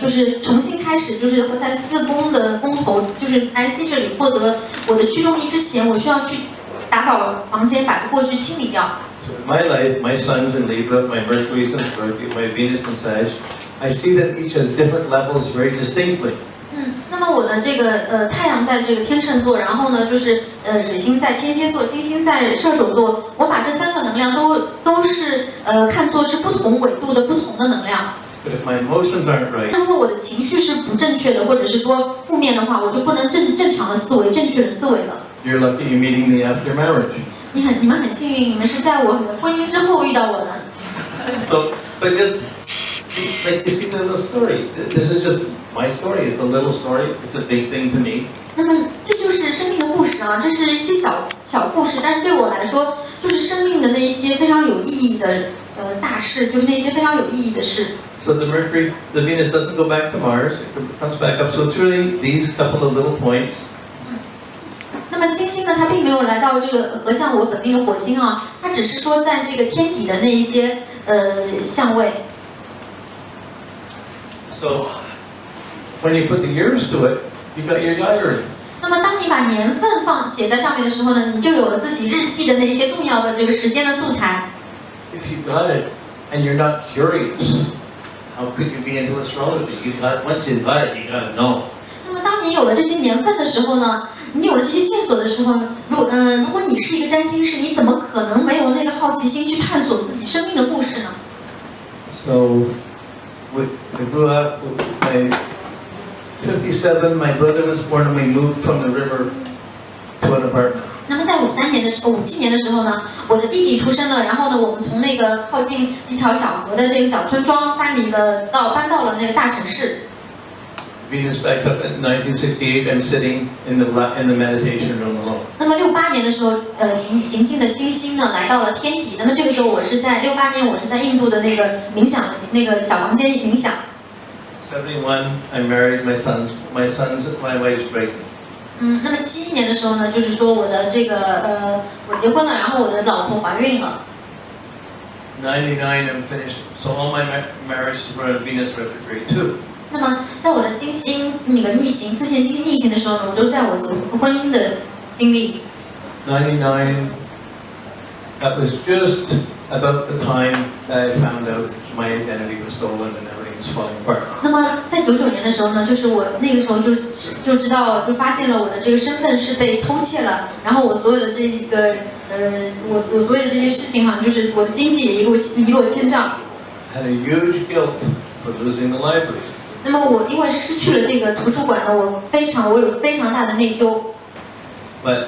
就是重新开始，就是在4宫的宫头，就是 IC 这里获得我的驱动力之前，我需要去打扫房间，把过去清理掉。 So in my life, my sun's in Libra, my Mercury's in Scorpio, my Venus in Sag. I see that each has different levels very distinctly. 那么我的这个太阳在这个天秤座，然后呢就是水星在天蝎座，金星在射手座，我把这3个能量都是看作是不同纬度的不同的能量。 But if my emotions aren't right, 如果我的情绪是不正确的，或者是说负面的话，我就不能正常的思维、正确的思维了。 you're lucky you're meeting me after marriage. 你们很幸运，你们是在我的婚姻之后遇到我的。 So, but just like you see the little story. This is just my story. It's a little story. It's a big thing to me. 那么这就是生命的故事啊，这是一些小故事，但是对我来说，就是生命的那一些非常有意义的大事，就是那些非常有意义的事。 So the Mercury, the Venus doesn't go back to Mars. It comes back up. So it's really these couple of little points. 那么金星呢，它并没有来到这个合向我本命的火星啊，它只是说在这个天底的那一些相位。 So when you put the years to it, you got your diary. 那么当你把年份写在上面的时候呢，你就有了自己日记的那些重要的这个时间的素材。 If you got it and you're not curious, how could you be into astrology? Once you got it, you gotta know. 那么当你有了这些年份的时候呢，你有了这些线索的时候，如果你是一个占星师，你怎么可能没有那个好奇心去探索自己生命的故事呢？ So I grew up with my 57. My brother was born, and we moved from the river to an apartment. 那么在57年的时候呢，我的弟弟出生了，然后呢，我们从那个靠近几条小河的这个小村庄搬到了那个大城市。 Venus backs up in 1968. I'm sitting in the meditation room alone. 那么68年的时候，行进的金星呢来到了天体。那么这个时候我是在68年，我是在印度的那个冥想的那个小房间冥想。 71. I'm married. My wife's pregnant. 那么71年的时候呢，就是说我的这个我结婚了，然后我的老婆怀孕了。 99. I'm finished. So all my marriages were in Venus retrograde too. 那么在我的金星那个逆行自线金逆行的时候呢，我都是在我婚姻的经历。 99. That was just about the time that I found out my identity was stolen and everything was falling apart. 那么在99年的时候呢，就是我那个时候就知道，就发现了我的这个身份是被偷窃了，然后我所有的这个我所有的这些事情好像就是我的经济也一落千丈。I had a huge guilt for losing the library. 那么我因为失去了这个图书馆呢，我有非常大的内疚。But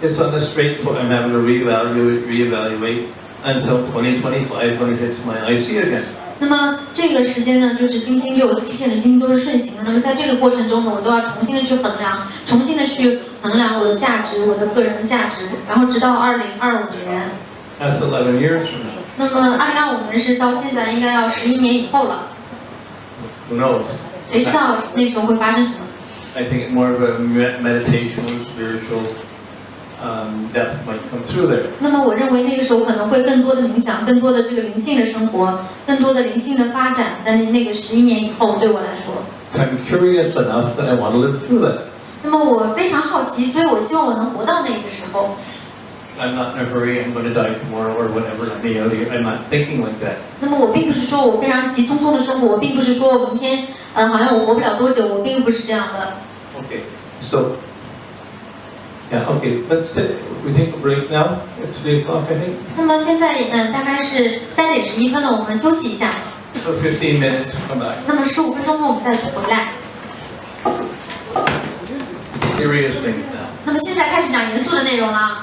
it's on the straight foot. I'm having to reevaluate until 2025 when it hits my IC again. 那么这个时间呢，就是金星就自线的金星都是顺行的。那么在这个过程中呢，我都要重新的去衡量我的价值，我的个人的价值，然后直到2025年。That's 11 years from now. 那么2025年是到现在应该要11年以后了。Who knows? 谁知道那时候会发生什么？ I think more of a meditation, spiritual depth might come through there. 那么我认为那个时候可能会更多的冥想，更多的这个灵性的生活，更多的灵性的发展，在那个11年以后对我来说。So I'm curious enough that I want to live through that. 那么我非常好奇，所以我希望我能活到那个时候。I'm not in a hurry. I'm going to die tomorrow or whatever. I'm not thinking like that. 那么我并不是说我非常急匆匆的生活，我并不是说我明天好像我活不了多久，我并不是这样的。Okay, so yeah, okay. We take a break now. It's 3 o'clock, I think. 那么现在大概是3点11分了，我们休息一下。So 15 minutes, come back. 那么15分钟后我们再回来。Serious things now. 那么现在开始讲严肃的内容啦。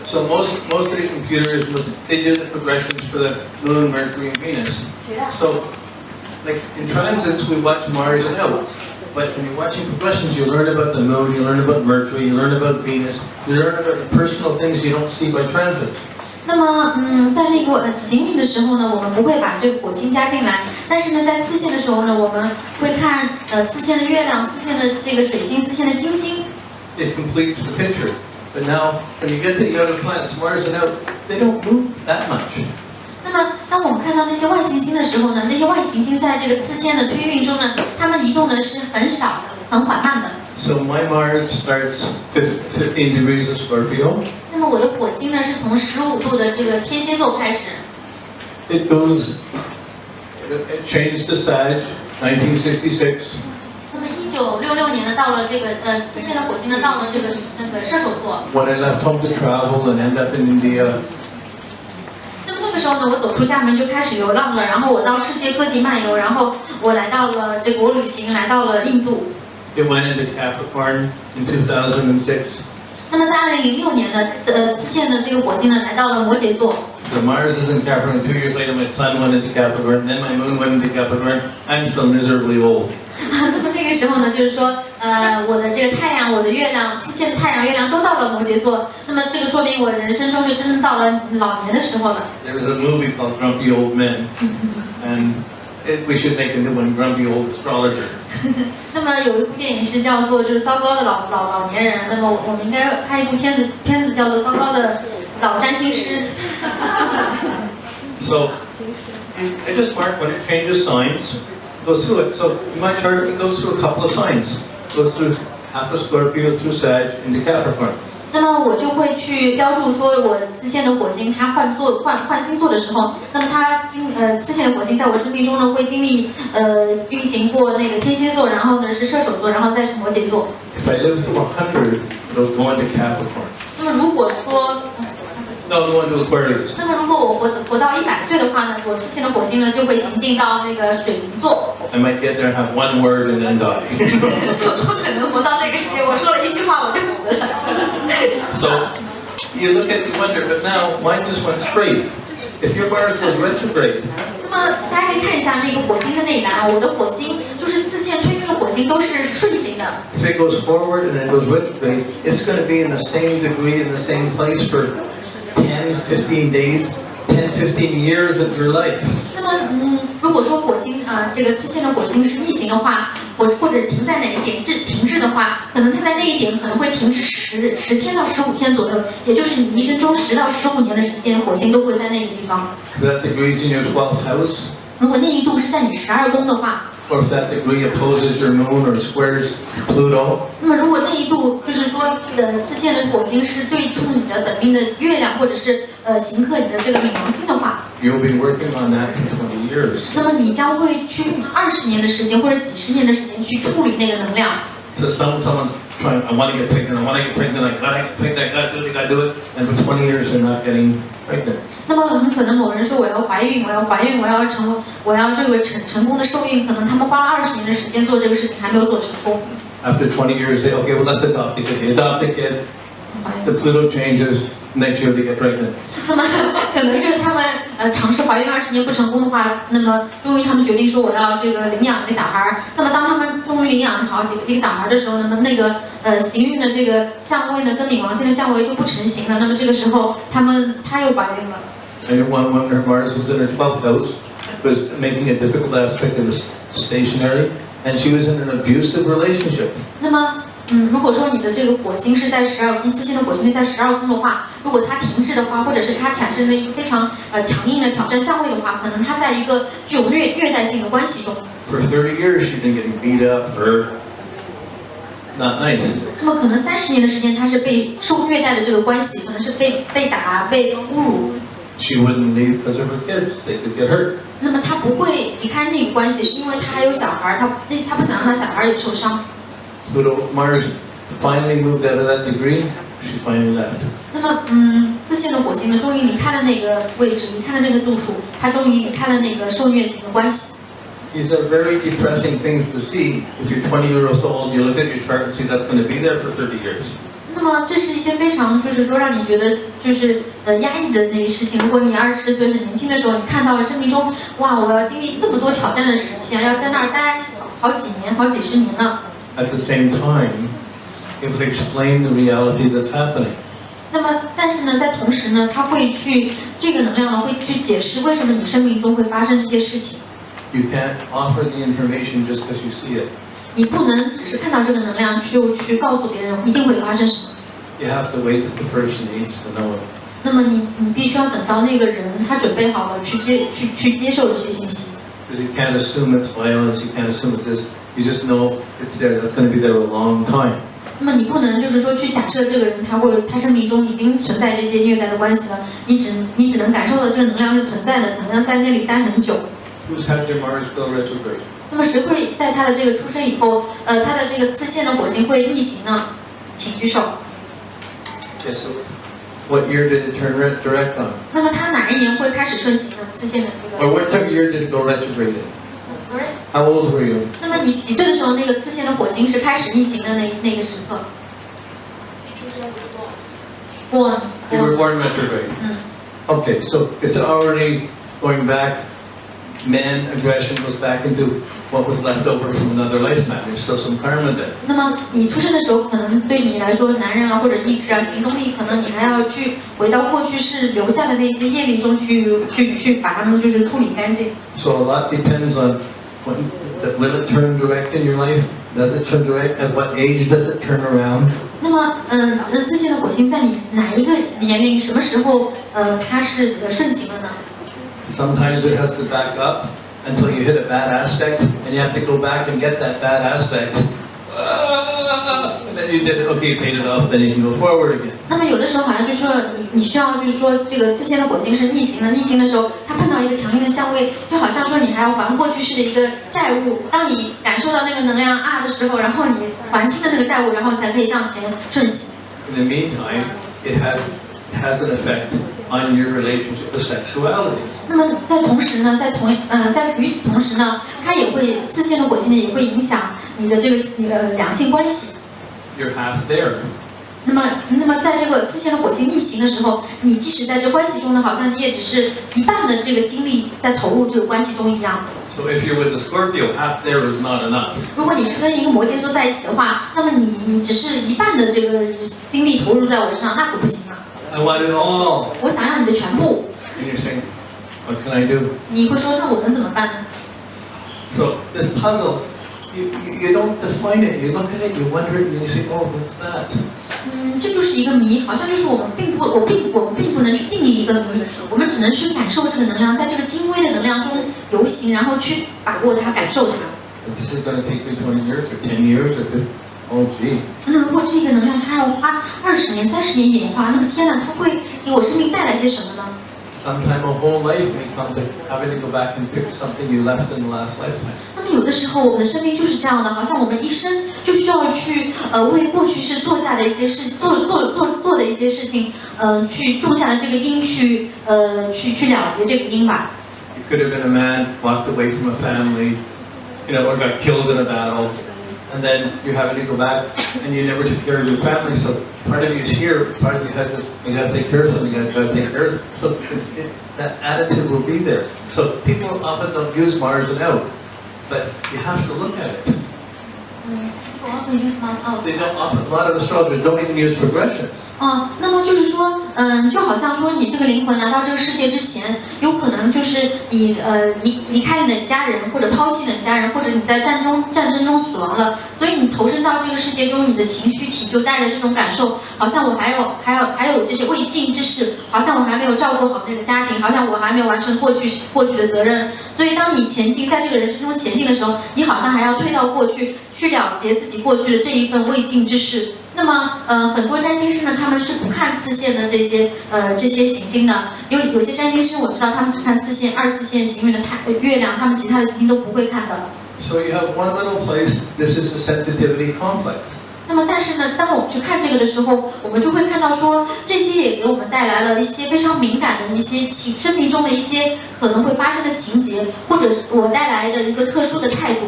So most of the computers, they do the progressions for the Moon, Mercury, and Venus. So, like in transits, we watch Mars and out. But when you're watching progressions, you learn about the Moon, you learn about Mercury, you learn about Venus, you learn about the personal things you don't see by transits. 那么，在那个行运的时候呢，我们不会把这个火星加进来。但是呢，在次线的时候呢，我们会看次线的月亮、次线的这个水星、次线的金星。It completes the picture. But now, when you get to the outer planets, Mars and out, they don't move that much. 那么，当我们看到那些外行星的时候呢，那些外行星在这个次线的推运中呢，它们移动的是很少的、很缓慢的。So my Mars starts 15 degrees of Scorpio. 那么我的火星呢，是从15度的这个天蝎座开始。It changed to Sag, 1966. 那么1966年呢，到了这个次线的火星呢，到了这个射手座。When I left home to travel and end up in India. 那么那个时候呢，我走出家门就开始流浪了，然后我到世界各地漫游，然后我来到了这个我旅行，来到了印度。It went into Capricorn in 2006. 那么在2006年呢，次线的这个火星呢，来到了摩羯座。So Mars is in Capricorn. 2 years later, my Sun went into Capricorn. Then my Moon went into Capricorn. I'm still miserably old. 那么这个时候呢，就是说，我的这个太阳、我的月亮、次线的太阳、月亮都到了摩羯座。那么这个说明我人生中就真正到了老年的时候了。There was a movie called Grumpy Old Men, and we should make into one Grumpy Old Astrologer. 那么有一部电影是叫做就是糟糕的老年人。那么我们应该拍一部片子叫做糟糕的老占星师。So I just mark when it changes signs. Goes through it. So in my chart, it goes through a couple of signs. Goes through half of Scorpio through Sag into Capricorn. 那么我就会去标注说，我次线的火星它换星座的时候，那么它次线的火星在我生命中呢会经历运行过那个天蝎座，然后呢是射手座，然后再是摩羯座。If I live to 100, it'll go into Capricorn. 那么如果说 No, go into Aquarius. 那么如果我活到100岁的话呢，我次线的火星呢就会行进到那个水瓶座。I might get there and have one word and then die. 我可能活到那个时间，我说了一句话我就死了。So you look at it and wonder, but now mine just went straight. If your Mars goes retrograde. 那么大家可以看一下那个火星的那一栏，我的火星就是次线推运的火星都是顺行的。If it goes forward and then goes retrograde, it's going to be in the same degree in the same place for 10, 15 days, 10, 15 years of your life. 那么，如果说火星这个次线的火星是逆行的话，或者停在哪一点停滞的话，可能它在那一点可能会停滞10天到15天左右，也就是你一生中10到15年的时间，火星都会在那个地方。If that degree is in your 12th house. 如果那一度是在你12宫的话。Or if that degree opposes your moon or squares Pluto. 那么如果那一度就是说次线的火星是对冲你的本命的月亮，或者是刑克你的这个冥王星的话。You'll be working on that for 20 years. 那么你将会去20年的时间或者几十年的时间去处理那个能量。So someone's trying, I want to get pregnant, I want to get pregnant, I gotta get pregnant, I gotta do it, and for 20 years they're not getting pregnant. 那么很可能某人说我要怀孕，我要这个成功的受孕，可能他们花了20年的时间做这个事情，还没有做成功。After 20 years, they okay, well let's adopt the kid. They adopt the kid, the Pluto changes, next year they get pregnant. 那么可能就是他们尝试怀孕20年不成功的话，那么终于他们决定说我要这个领养一个小孩。那么当他们终于领养好一个小孩的时候，那么那个行运的这个相位呢，跟冥王星的相位就不成型了。那么这个时候她又怀孕了。And when her Mars was in her 12th house, was making a difficult aspect of the stationary, and she was in an abusive relationship. 那么如果说你的这个火星是在12宫，自信的火星是在12宫的话，如果它停滞的话，或者是它产生了一个非常强硬的挑战相位的话，可能它在一个具有虐待性的关系中。For 30 years, she's been getting beat up or not nice. 那么可能30年的时间，他是被受虐待的这个关系，可能是被打、被侮辱。She wouldn't leave because of her kids; they could get hurt. 那么他不会离开那个关系，是因为他还有小孩，他不想让他小孩也受伤。Pluto Mars finally moved out of that degree. She finally left. 那么自信的火星呢，终于离开了那个位置，离开了那个度数，他终于离开了那个受虐型的关系。These are very depressing things to see. If you're 20 years old, you look at your chart and see that's going to be there for 30 years. 那么这是一些非常就是说让你觉得就是压抑的那些事情。如果你20岁很年轻的时候，你看到了生命中哇，我要经历这么多挑战的时期啊，要在那儿待好几年、好几十年呢。At the same time, it would explain the reality that's happening. 那么，但是呢，在同时呢，它会去这个能量呢，会去解释为什么你生命中会发生这些事情。You can't offer the information just because you see it. 你不能只是看到这个能量就去告诉别人一定会发生什么。You have to wait till the person needs to know it. 那么你必须要等到那个人他准备好了去接受这些信息。Because you can't assume it's violence, you can't assume it's this. You just know it's there. That's going to be there a long time. 那么你不能就是说去假设这个人他生命中已经存在这些虐待的关系了，你只能感受到这个能量是存在的，可能要在那里待很久。Who's had their Mars go retrograde? 那么谁会在他的这个出生以后，他的这个次线的火星会逆行呢？请举手。Yes. So, what year did it turn direct on? 那么他哪一年会开始顺行呢？次线的这个。Or what year did it go retrograde in? Sorry. How old were you? 那么你几岁的时候，那个次线的火星是开始逆行的那个时刻？Born. You were born retrograde. Okay, so it's already going back. Man aggression goes back into what was left over from another lifetime. There's still some karma there. 那么你出生的时候，可能对你来说，男人啊或者意志啊、行动力，可能你还要去回到过去世留下的那些业力中去把它们就是处理干净。So a lot depends on will it turn direct in your life? Does it turn direct? At what age does it turn around? 那么自信的火星在你哪一个年龄、什么时候它是顺行了呢？ Sometimes it has to back up until you hit a bad aspect, and you have to go back and get that bad aspect. And then you did it, okay, you paid it off, then you can go forward again. 那么有的时候好像就是说你需要就是说这个自信的火星是逆行的，逆行的时候它碰到一个强硬的相位，就好像说你还要还过去式的一个债务。当你感受到那个能量的时候，然后你还清了那个债务，然后你才可以向前顺行。In the meantime, it has an effect on your relationship with sexuality. 那么在同时呢，在与此同时呢，它也会自信的火星呢也会影响你的这个两性关系。You're half there. 那么在这个自信的火星逆行的时候，你即使在这关系中呢，好像你也只是一半的这个精力在投入这个关系中一样。So if you're with a Scorpio, half there is not enough. 如果你是跟一个摩羯座在一起的话，那么你只是一半的这个精力投入在我身上，那可不行啊。I want it all. 我想要你的全部。 And you're saying, what can I do? 你会说，那我能怎么办呢？ So this puzzle, you don't define it. You look at it, you wonder it, and you say, oh, what's that? 这就是一个谜，好像就是我们并不能去定义一个谜，我们只能去感受这个能量，在这个精微的能量中游行，然后去把握它，感受它。This is going to take me 20 years or 10 years or 50. Oh, gee. 那如果这个能量它要花20年、30年演化，那么天哪，它会给我生命带来些什么呢？ Sometime a whole life may come to having to go back and fix something you left in the last lifetime. 那么有的时候我们的生命就是这样的，好像我们一生就需要去为过去世做下的一些事做的一些事情，去种下的这个因，去了结这个因吧。You could have been a man walked away from a family, or got killed in a battle, and then you're having to go back and you never took care of your family. So part of you is here, part of you has this. You got to take care of something. You got to take care of something. So that attitude will be there. So people often don't use Mars and out, but you have to look at it. People often use Mars out. They don't often. A lot of astrologers don't even use progressions. 那么就是说，就好像说你这个灵魂来到这个世界之前，有可能就是你离开了你的家人，或者抛弃你的家人，或者你在战争中死亡了，所以你投身到这个世界中，你的情绪体就带着这种感受，好像我还有这些未尽之事，好像我还没有照顾好那个家庭，好像我还没有完成过去的责任。所以当你在这个人生中前进的时候，你好像还要退到过去，去了结自己过去的这一份未尽之事。那么，很多占星师呢，他们是不看次线的这些行星的。有些占星师我知道，他们只看次线、2、4线行运的月亮，他们其他的行星都不会看的。So you have one little place. This is the sensitivity complex. 那么，但是呢，当我们去看这个的时候，我们就会看到说，这些也给我们带来了一些非常敏感的一些生命中的一些可能会发生的情节，或者是我带来的一个特殊的态度。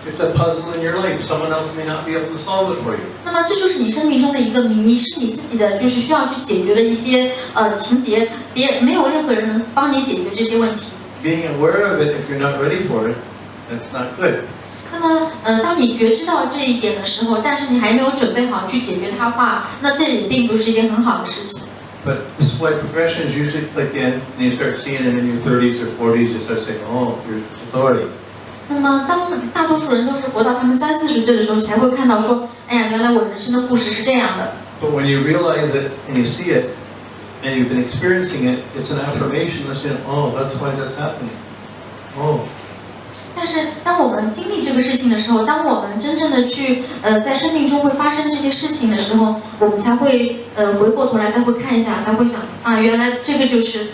It's a puzzle in your life. Someone else may not be able to solve it for you. 那么这就是你生命中的一个谜，是你自己的，就是需要去解决的一些情节，没有任何人能帮你解决这些问题。Being aware of it, if you're not ready for it, that's not good. 那么当你觉知到这一点的时候，但是你还没有准备好去解决它的话，那这也并不是一件很好的事情。But this is why progression is usually click in, and you start seeing it in your 30s or 40s. You start saying, "Oh, here's authority." 那么，当大多数人都是活到他们30、40岁的时候，才会看到说，哎呀，原来我人生的故事是这样的。But when you realize it and you see it, and you've been experiencing it, it's an affirmation. Let's say, "Oh, that's why that's happening." Oh. 但是，当我们经历这个事情的时候，当我们真正的去在生命中会发生这些事情的时候，我们才会回过头来再会看一下，才会想啊，原来这个就是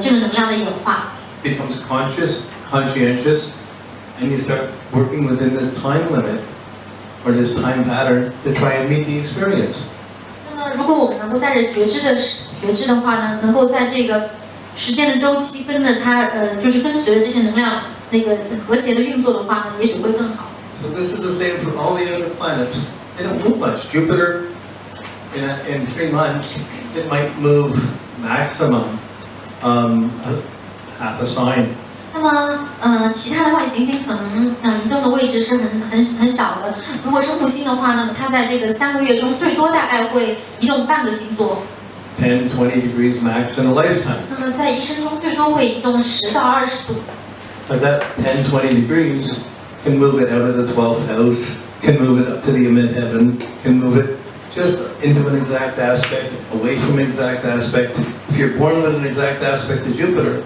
这个能量的演化。Becomes conscientious, and you start working within this time limit or this time pattern to try and meet the experience. 那么，如果我们能够带着觉知的话呢，能够在这个时间的周期跟着它，就是跟随着这些能量那个和谐的运作的话呢，也许会更好。So this is the same for all the other planets. They don't move much. Jupiter, in 3 months, it might move maximum half a sign. 那么，其他的外行星可能移动的位置是很小的。如果是木星的话呢，它在这个3个月中最多大概会移动半个星座。10, 20 degrees max in a lifetime. 那么在一生中最多会移动10到20度。But that 10, 20 degrees can move it out of the 12th house, can move it up to the midheaven, can move it just into an exact aspect, away from an exact aspect. If you're born with an exact aspect to Jupiter,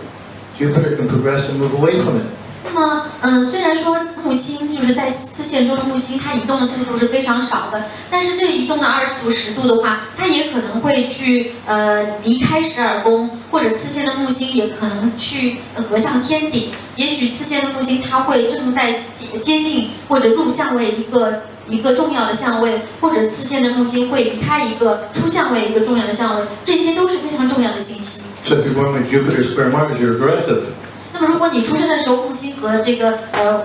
Jupiter can progress and move away from it. 那么，虽然说木星就是在4线中的木星，它移动的度数是非常少的，但是这个移动的20度、10度的话，它也可能会去离开12宫，或者次线的木星也可能去合向天顶。也许次线的木星它会正在接近或者入相位一个重要的相位，或者次线的木星会离开一个出相位一个重要的相位，这些都是非常重要的信息。So if you're born with Jupiter square Mars, you're aggressive. 那么如果你出生的时候木星和这个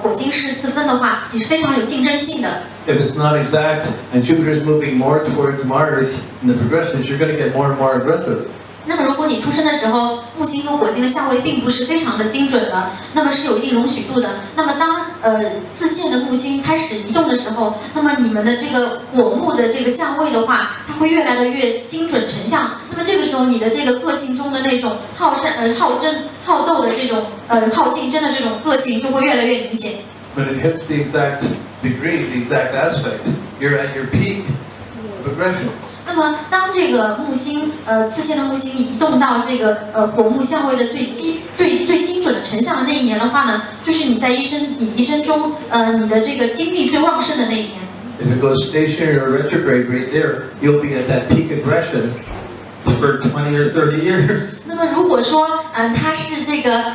火星是4分的话，你是非常有竞争性的。If it's not exact and Jupiter's moving more towards Mars in the progressions, you're going to get more and more aggressive. 那么如果你出生的时候木星和火星的相位并不是非常的精准的，那么是有一定容许度的。那么当次线的木星开始移动的时候，那么你们的这个火木的这个相位的话，它会越来的越精准成像。那么这个时候你的这个个性中的那种好争好斗的这种好竞争的这种个性就会越来越明显。When it hits the exact degree, the exact aspect, you're at your peak of aggression. 那么，当这个木星，次线的木星移动到这个火木相位的最精准的成像的那一年的话呢，就是你一生中，你的这个精力最旺盛的那一年。If it goes stationary or retrograde right there, you'll be at that peak aggression for 20 or 30 years. 那么如果说，它是这个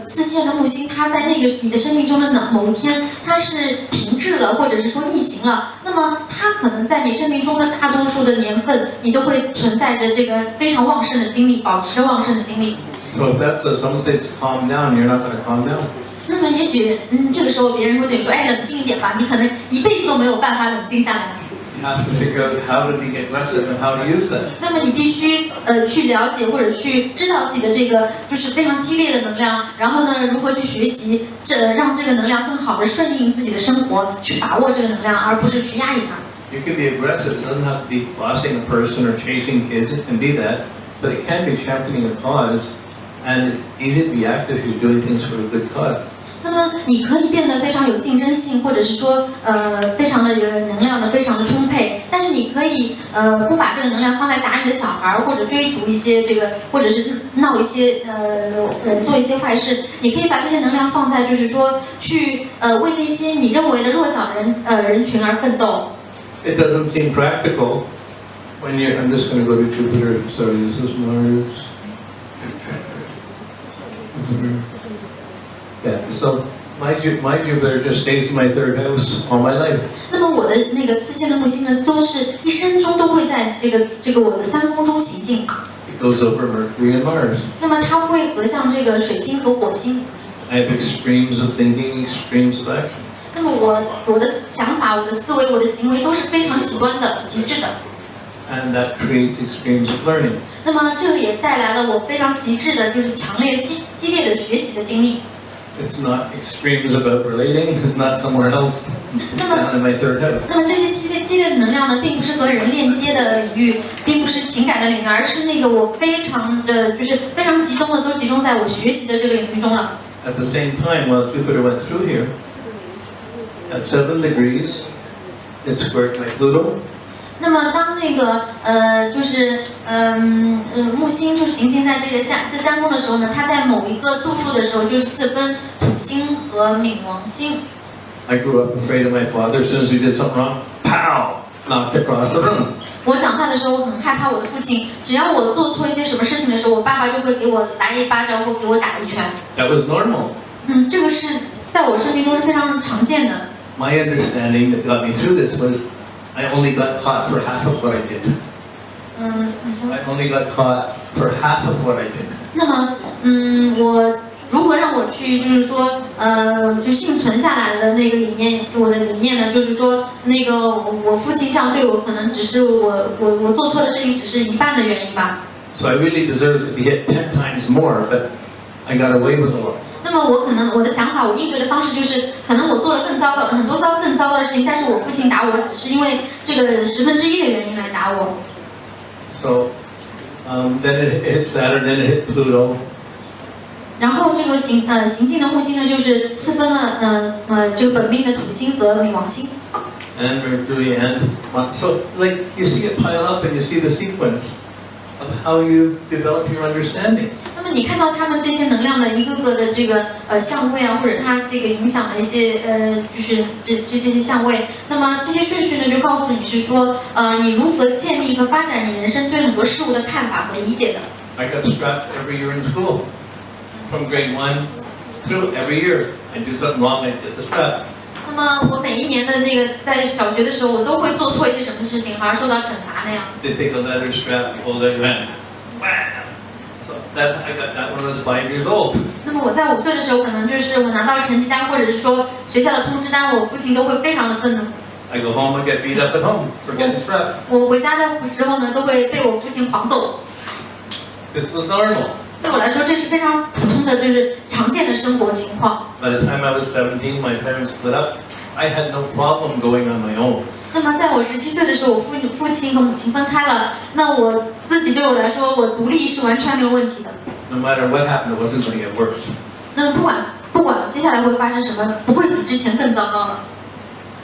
自限的木星，它在那个你的生命中的某一天，它是停滞了，或者是说逆行了，那么它可能在你生命中的大多数的年份，你都会存在着这个非常旺盛的精力，保持旺盛的精力。So if that's someone says calm down, you're not going to calm down. 那么也许，这个时候别人会对你说，哎，冷静一点吧，你可能一辈子都没有办法冷静下来。You have to figure out how to be aggressive and how to use that. 那么你必须去了解或者去知道自己的这个就是非常激烈的能量，然后呢，如何去学习，让这个能量更好的顺应自己的生活，去把握这个能量，而不是去压抑它。You can be aggressive. It doesn't have to be bossing a person or chasing kids. It can be that, but it can be championing a cause, and it's easy to be active if you're doing things for a good cause. 那么你可以变得非常有竞争性，或者是说非常的有能量的，非常的充沛。但是你可以不把这个能量放在打你的小孩，或者追逐一些这个，或者是闹一些做一些坏事。你可以把这些能量放在就是说去为那些你认为的弱小的人群而奋斗。It doesn't seem practical when you're. I'm just going to go to Jupiter. Sorry, this is Mars. Yeah, so my Jupiter just stays in my third house all my life. 那么我的那个自限的木星呢，都是一生中都会在这个我的三宫中行进。It goes over Mercury and Mars. 那么它会合向这个水星和火星。I have extremes of thinking, extremes of action. 那么我的想法、我的思维、我的行为都是非常极端的、极致的。And that creates extremes of learning. 那么这个也带来了我非常极致的，就是强烈、激烈的学习的经历。It's not extremes about relating. It's not somewhere else. It's down in my third house. 那么这些激烈的能量呢，并不是和人链接的领域，并不是情感的领域，而是那个我非常的，就是非常集中的，都集中在我学习的这个领域中了。At the same time, while Jupiter went through here, at 7 degrees, it squared my Pluto. 那么当那个木星就行进在这三宫的时候呢，它在某一个度数的时候，就是4分土星和冥王星。I grew up afraid of my father. As soon as we did something wrong, pow, knocked across the room. 我长大的时候很害怕我的父亲，只要我做错一些什么事情的时候，我爸爸就会给我来一巴掌或给我打一拳。That was normal. 这个是在我生命中是非常常见的。My understanding that got me through this was I only got caught for half of what I did. I only got caught for half of what I did. 那么，我如何让我去，就是说，就幸存下来的那个理念，我的理念呢，就是说，那个我父亲这样对我，可能只是我做错的事情只是一半的原因吧。So I really deserved to be hit 10 times more, but I got away with a lot. 那么我的想法，我应对的方式就是，可能我做了更糟糕的事情，但是我父亲打我，只是因为这个1/10的原因来打我。So then it hit Saturn, then it hit Pluto. 然后这个行进的木星呢，就是4分了这个本命的土星和冥王星。And Mercury and so like you see it pile up and you see the sequence of how you develop your understanding. 那么你看到他们这些能量的一个个的这个相位啊，或者它这个影响的一些就是这些相位，那么这些顺序呢，就告诉你是说你如何建立和发展你人生对很多事物的看法和理解的。I got strapped every year in school, from grade 1 through every year. I do something wrong, I get the strap. 那么我每一年的那个在小学的时候，我都会做错一些什么事情，而受到惩罚那样。They take a leather strap, hold it, wham, wham. So that I got that when I was 5 years old. 那么我在5岁的时候，可能就是我拿到成绩单，或者是说学校的通知单，我父亲都会非常的愤怒。I go home and get beat up at home for getting strapped. 我回家的时候呢，都会被我父亲狂揍。This was normal. 对我来说，这是非常普通的，就是常见的生活情况。By the time I was 17, my parents split up. I had no problem going on my own. 那么在我17岁的时候，我父亲和母亲分开了。那我自己对我来说，我独立是完全没有问题的。No matter what happened, it wasn't going to get worse. 那么不管接下来会發生什麼，不會比之前更糟糕了。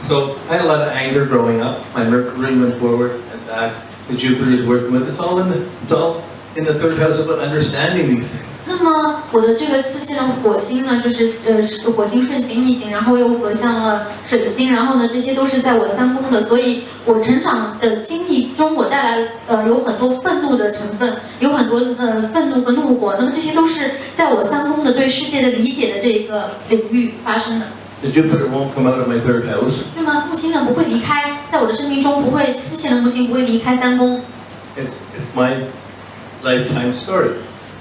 So I had a lot of anger growing up. My Mercury went forward and back. The Jupiter is working with. It's all in the third house about understanding these things. 那那么我的这个自线的火星呢，就是火星顺行逆行，然后又合向了水星，然后呢，这些都是在我3宫的，所以我成长的经历中，我带来有很多愤怒的成分，有很多愤怒和怒火，那么这些都是在我3宫的对世界的理解的这个领域发生的。The Jupiter won't come out of my 3rd house. 那么木星呢不会离开，在我的生命中不会刺线的木星不会离开3宫。It's my lifetime story.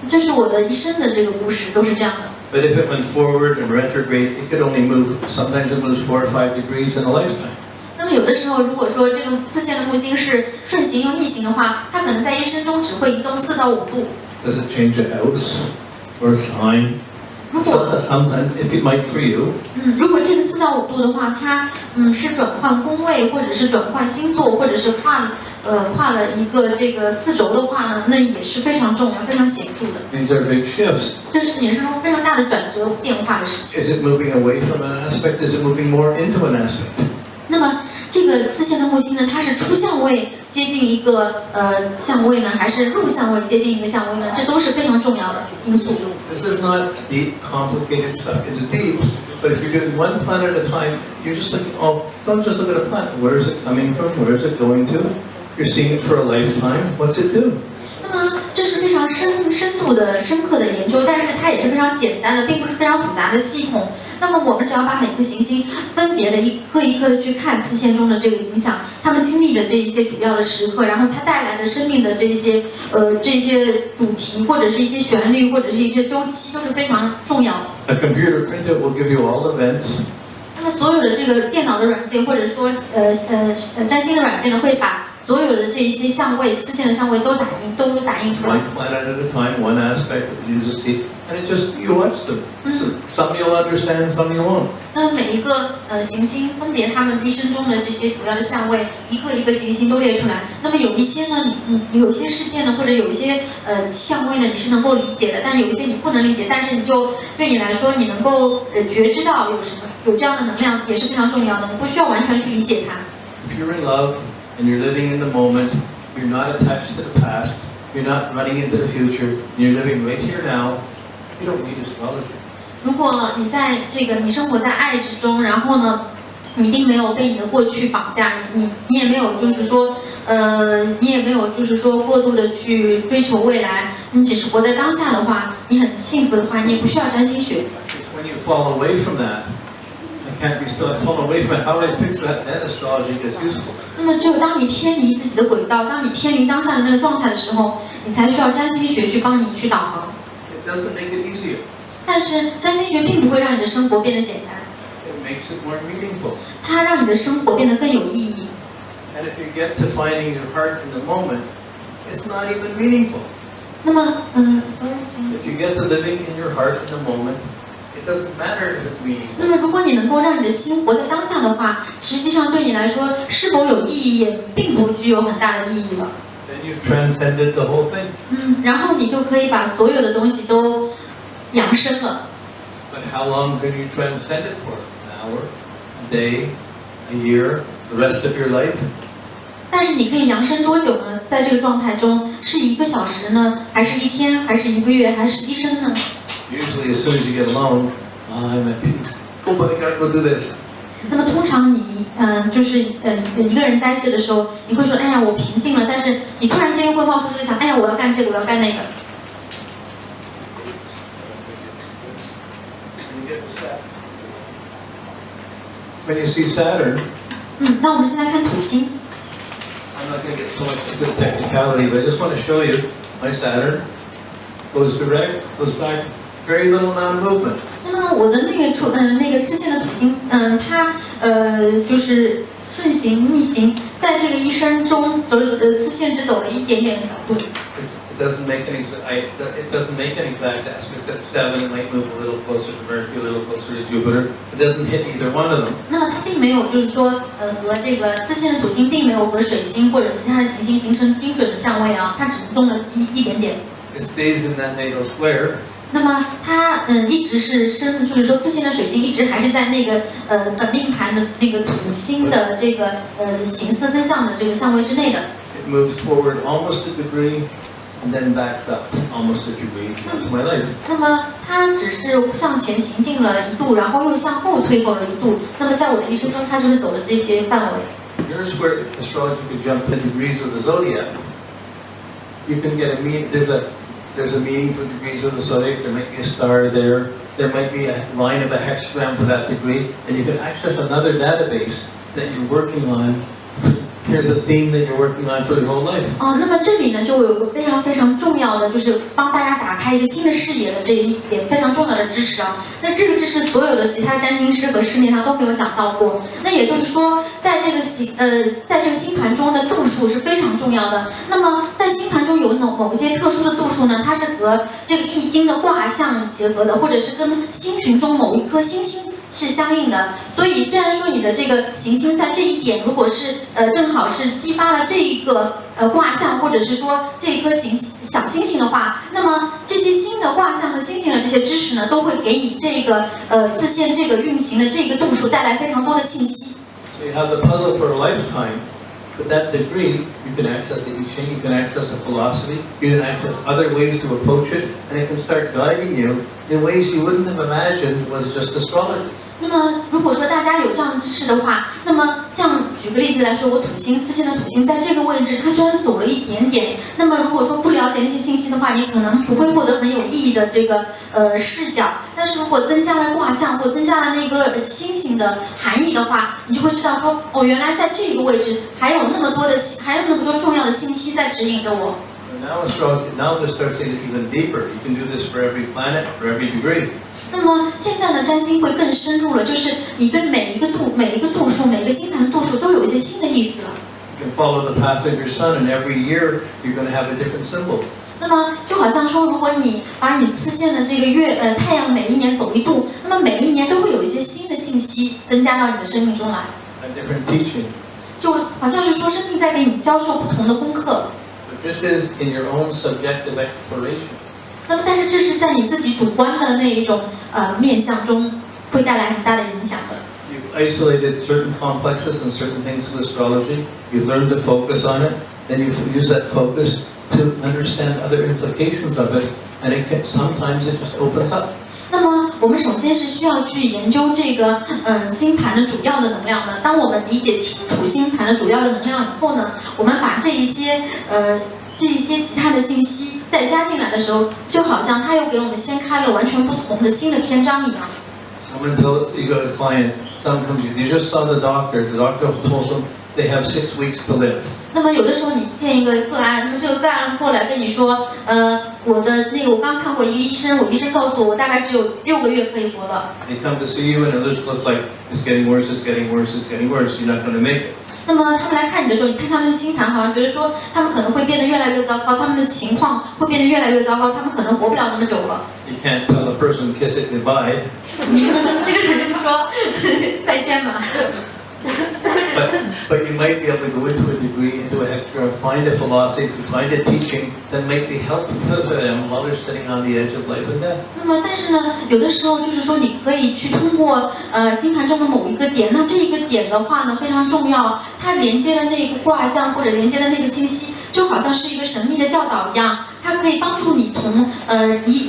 这是我的一生的这个故事，都是这样的。But if it went forward and retrograde, it could only move. Sometimes it moves 4 or 5 degrees in a lifetime. 那么有的时候，如果说这个自线的木星是顺行又逆行的话，它可能在一生中只会移动4到5度。Does it change a house or a sign? 如果 Sometimes, if it might for you. 如果这个4到5度的话，它是转换宫位，或者是转换星座，或者是跨了一个这个4轴的话呢，那也是非常重要、非常显著的。These are big shifts. 这是人生中非常大的转折变化的事情。Is it moving away from an aspect? Is it moving more into an aspect? 那么这个自线的木星呢，它是出相位接近一个相位呢，还是入相位接近一个相位呢？这都是非常重要的因素。This is not deep, complicated stuff. It's deep, but if you're doing one planet at a time, you're just looking. Oh, don't just look at a planet. Where is it coming from? Where is it going to? You're seeing it for a lifetime. What's it do? 那么这是非常深度的、深刻的研究，但是它也是非常简单的，并不是非常复杂的系统。那么我们只要把每个行星分别的一颗一颗的去看次线中的这个影响，他们经历的这一些主要的时刻，然后它带来的生命的这些主题，或者是一些旋律，或者是一些周期，都是非常重要的。A computer printout will give you all events. 那么所有的这个电脑的软件，或者说占星的软件呢，会把所有的这一些相位、次线的相位都打印出来。 One planet at a time, one aspect that you just see, and it just you watch them. Some you'll understand, some you won't. 那么每一个行星分别他们一生中的这些主要的相位，一个一个行星都列出来。那么有一些呢，有些事件呢，或者有一些相位呢，你是能够理解的，但有一些你不能理解，但是你就对你来说，你能够觉知到有什么有这样的能量，也是非常重要的。你不需要完全去理解它。 If you're in love and you're living in the moment, you're not attached to the past, you're not running into the future, you're living right here now. You don't need astrology. 如果你在你生活在爱之中，然后呢，你并没有被你的过去绑架，你也没有就是说过度的去追求未来，你只是活在当下的话，你很幸福的话，你也不需要占星学。 It's when you fall away from that. I can't be still. I fall away from it. How do I fix that? Then astrology gets useful. 那么，只有当你偏离自己的轨道，当你偏离当下的那个状态的时候，你才需要占星学去帮你去导航。 It doesn't make it easier. 但是占星学并不会让你的生活变得简单， It makes it more meaningful. 它让你的生活变得更有意义。 And if you get to finding your heart in the moment, it's not even meaningful. 那么，sorry。 If you get to living in your heart in the moment, it doesn't matter if it's meaningful. 那么，如果你能够让你的心活在当下的话，实际上对你来说是否有意义也并不具有很大的意义了。 Then you've transcended the whole thing. 然后你就可以把所有的东西都扬升了。 But how long can you transcend it for? An hour, a day, a year, the rest of your life? 但是你可以扬升多久呢？在这个状态中，是1个小时呢，还是1天，还是1个月，还是一生呢？ Usually, as soon as you get alone, I'm at peace. Oh, but I gotta go do this. 那么通常你一个人待着的时候，你会说，哎呀，我平静了。但是你突然间又会冒出这个想，哎呀，我要干这个，我要干那个。 When you see Saturn, 那我们现在看土星。 I'm not going to get so much into the technicality, but I just want to show you my Saturn goes direct, goes back, very little non-movement. 那么我的那个次线的土星，它就是顺行逆行，在这个一生中次线只走了一点点的角度。 It doesn't make an exact aspect. At 7, it might move a little closer to Mercury, a little closer to Jupiter. It doesn't hit either one of them. 那么它并没有就是说和这个次线的土星并没有和水星或者其他的行星形成精准的相位啊，它只是动了一点点。 It stays in that natal square. 那么它一直是就是说次线的水星一直还是在那个本命盘的那个土星的这个形似分相的这个相位之内的。 It moves forward almost a degree, and then backs up almost a degree. That's my life. 那么它只是向前行进了1度，然后又向后退后了1度。那么在我的一生中，它就是走了这些范围。Here's where astrology could jump 10 degrees of the zodiac. You can get there's a meaning for degrees of the zodiac. There might be a star there. There might be a line of a hexagram for that degree, and you can access another database that you're working on. Here's a theme that you're working on for your whole life. 那么这里呢，就有一个非常非常重要的，就是帮大家打开一个新的视野的这一点非常重要的知识啊。那这个知识，所有的其他占星师和市面上都没有讲到过。那也就是说，在这个星盘中的度数是非常重要的。那么在星盘中有某些特殊的度数呢，它是和这个易经的卦象结合的，或者是跟星群中某一颗星星是相应的。所以虽然说你的这个行星在这一点，如果是正好是激发了这一个卦象，或者是说这一颗小星星的话，那么这些新的卦象和星星的这些知识呢，都会给你这个自线这个运行的这个度数带来非常多的信息。So you have the puzzle for a lifetime. But that degree, you can access the I Ching, you can access the philosophy, you can access other ways to approach it, and it can start guiding you in ways you wouldn't have imagined was just astrology. 那么，如果说大家有这样的知识的话，那么像举个例子来说，我自线的土星在这个位置，它虽然走了一点点，那么如果说不了解那些信息的话，你可能不会获得很有意义的这个视角。但是如果增加了卦象或增加了那个星星的含义的话，你就会知道说，哦，原来在这个位置还有那么多重要的信息在指引着我。Now astrology, now this starts to get even deeper. You can do this for every planet, for every degree. 那么现在呢，占星会更深入了，就是你对每一个度数、每个星盘的度数都有一些新的意思了。You can follow the path of your sun, and every year you're going to have a different symbol. 那么就好像说，如果你把你刺线的这个太阳每一年走1度，那么每一年都会有一些新的信息增加到你的生命中来。A different teaching. 就好像是说，生命在给你教授不同的功课。But this is in your own subjective exploration. 那么，但是这是在你自己主观的那一种面向中，会带来很大的影响的。You've isolated certain complexes and certain things with astrology. You've learned to focus on it. Then you use that focus to understand other implications of it, and sometimes it just opens up. 那么，我们首先是需要去研究这个星盘的主要的能量的。当我们理解清楚星盘的主要的能量以后呢，我们把这一些其他的信息再加进来的时候，就好像它又给我们掀开了完全不同的新的篇章一样。Someone tells you got a client, someone comes to you, they just saw the doctor told them they have 6 weeks to live. 那么有的时候你见一个个案，那么这个个案过来跟你说，我刚看过一个医生，我医生告诉我大概只有6个月可以活了。They come to see you and it looks like it's getting worse, it's getting worse, it's getting worse. You're not going to make it. 那么他们来看你的时候，你看他们的星盘，好像觉得说他们可能会变得越来越糟糕，他们的情况会变得越来越糟糕，他们可能活不了那么久了。You can't tell the person kiss it goodbye. 这个人说再见吧。But you might be able to go into a degree, into a hexagram, find a philosophy, find a teaching that might be helpful to them while they're sitting on the edge of life and death. 那么，但是呢，有的时候就是说，你可以去通过星盘中的某一个点，那这一个点的话呢非常重要，它连接的那个卦象或者连接的那个信息，就好像是一个神秘的教导一样，它可以帮助你从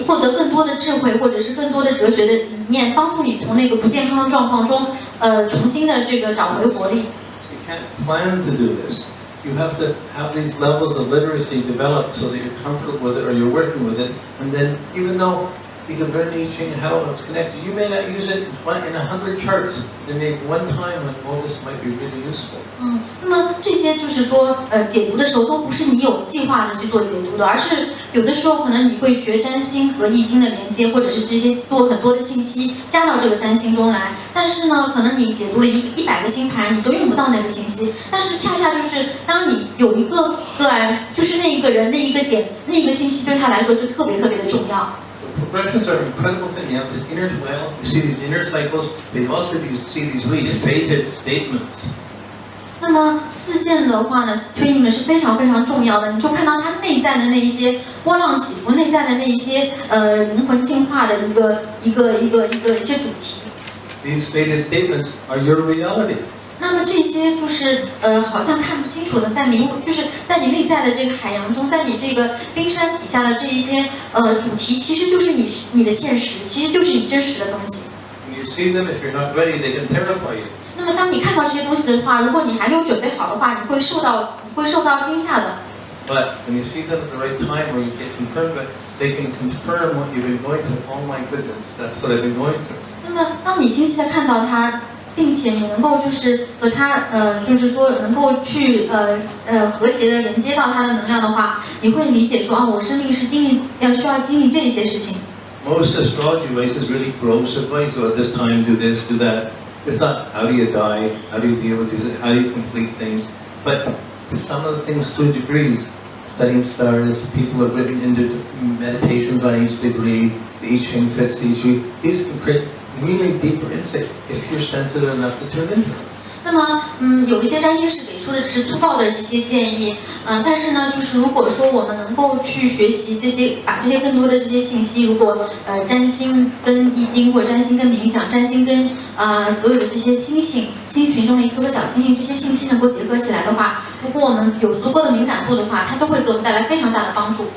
获得更多的智慧，或者是更多的哲学的理念，帮助你从那个不健康的状况中重新的这个找回活力。You can't plan to do this. You have to have these levels of literacy developed so that you're comfortable with it or you're working with it. And then even though you can learn the I Ching and how it's connected, you may not use it in 100 charts. There may be one time when all this might be really useful. 那么这些就是说，解读的时候都不是你有计划的去做解读的，而是有的时候可能你会学占星和易经的连接，或者是这些很多的信息加到这个占星中来。但是呢，可能你解读了100个星盘，你都用不到那个信息。但是恰恰就是当你有一个个案，就是那一个人那一个点，那一个信息对他来说就特别特别的重要。Progressions are an incredible thing. You have this inner dwell, you see these inner cycles, but you also see these really fated statements. 那么四线的话呢，对应的是非常非常重要的，你就看到它内在的那一些波浪起伏，内在的那一些灵魂进化的一些主题。These fated statements are your reality. 那那么这些就是好像看不清楚的，就是在你内在的这个海洋中，在你这个冰山底下的这一些主题，其实就是你的现实，其实就是你真实的东西。When you see them, if you're not ready, they can terrify you. 那么当你看到这些东西的话，如果你还没有准备好的话，你会受到惊吓的。But when you see them at the right time, where you get confirmed, they can confirm what you've been going through. Oh my goodness, that's what I've been going through. 那么当你清晰的看到它，并且你能够就是和它就是说能够去和谐的连接到它的能量的话，你会理解说啊，我生命是需要经历这些事情。Most astrology advice is really gross advice. So at this time, do this, do that. It's not how do you die, how do you deal with these, how do you complete things. But some of the things to degrees, studying stars, people have written into meditations on each degree, the I Ching fits each week. These can create really deeper insight if you're sensitive enough to tune into them. 那么，有一些占星师给出的只是粗暴的这些建议，但是呢，就是如果说我们能够去学习这些，把这些更多的这些信息，如果占星跟易经，或者占星跟冥想，占星跟所有的这些星群中的一颗颗小星星，这些信息能够结合起来的话，如果我们有足够的敏感度的话，它都会给我们带来非常大的帮助。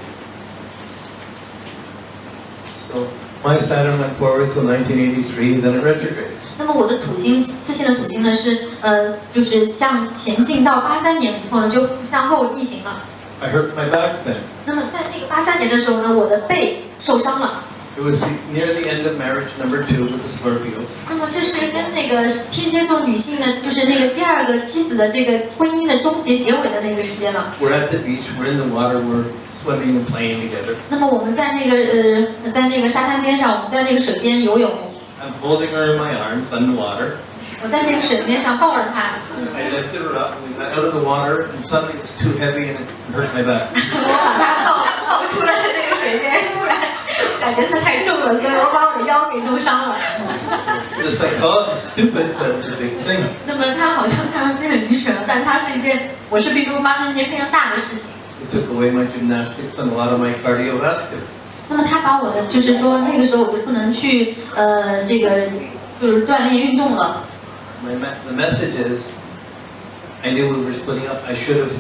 So my Saturn went forward till 1983, then it retrogrades. 那么我的土星，自信的土星呢是就是向前进到83年以后呢，就向后逆行了。I hurt my back then. 那么在那个83年的时候呢，我的背受伤了。It was near the end of marriage number 2 with the Scorpio. 那么这是跟那个天蝎座女性的，就是那个第二个妻子的这个婚姻的终结结尾的那个时间了。We're at the beach, we're in the water, we're swimming and playing together. 那么我们在那个沙滩边上，我们在那个水边游泳。I'm holding her in my arms underwater. 我在那个水面上抱着她。I lifted her up, and we got out of the water, and suddenly it was too heavy and it hurt my back. 我把她抱出来那个水边，突然感觉她太重了，所以我把我的腰给弄伤了。It's like, oh, it's stupid, but it's a big thing. 那么它好像看上去很愚蠢，但它是我生命中发生一件非常大的事情。It took away my gymnastics and a lot of my cardiovascular. 那么他把我的，就是说那个时候我就不能去这个就是锻炼运动了。The message is, I knew we were splitting up. I should have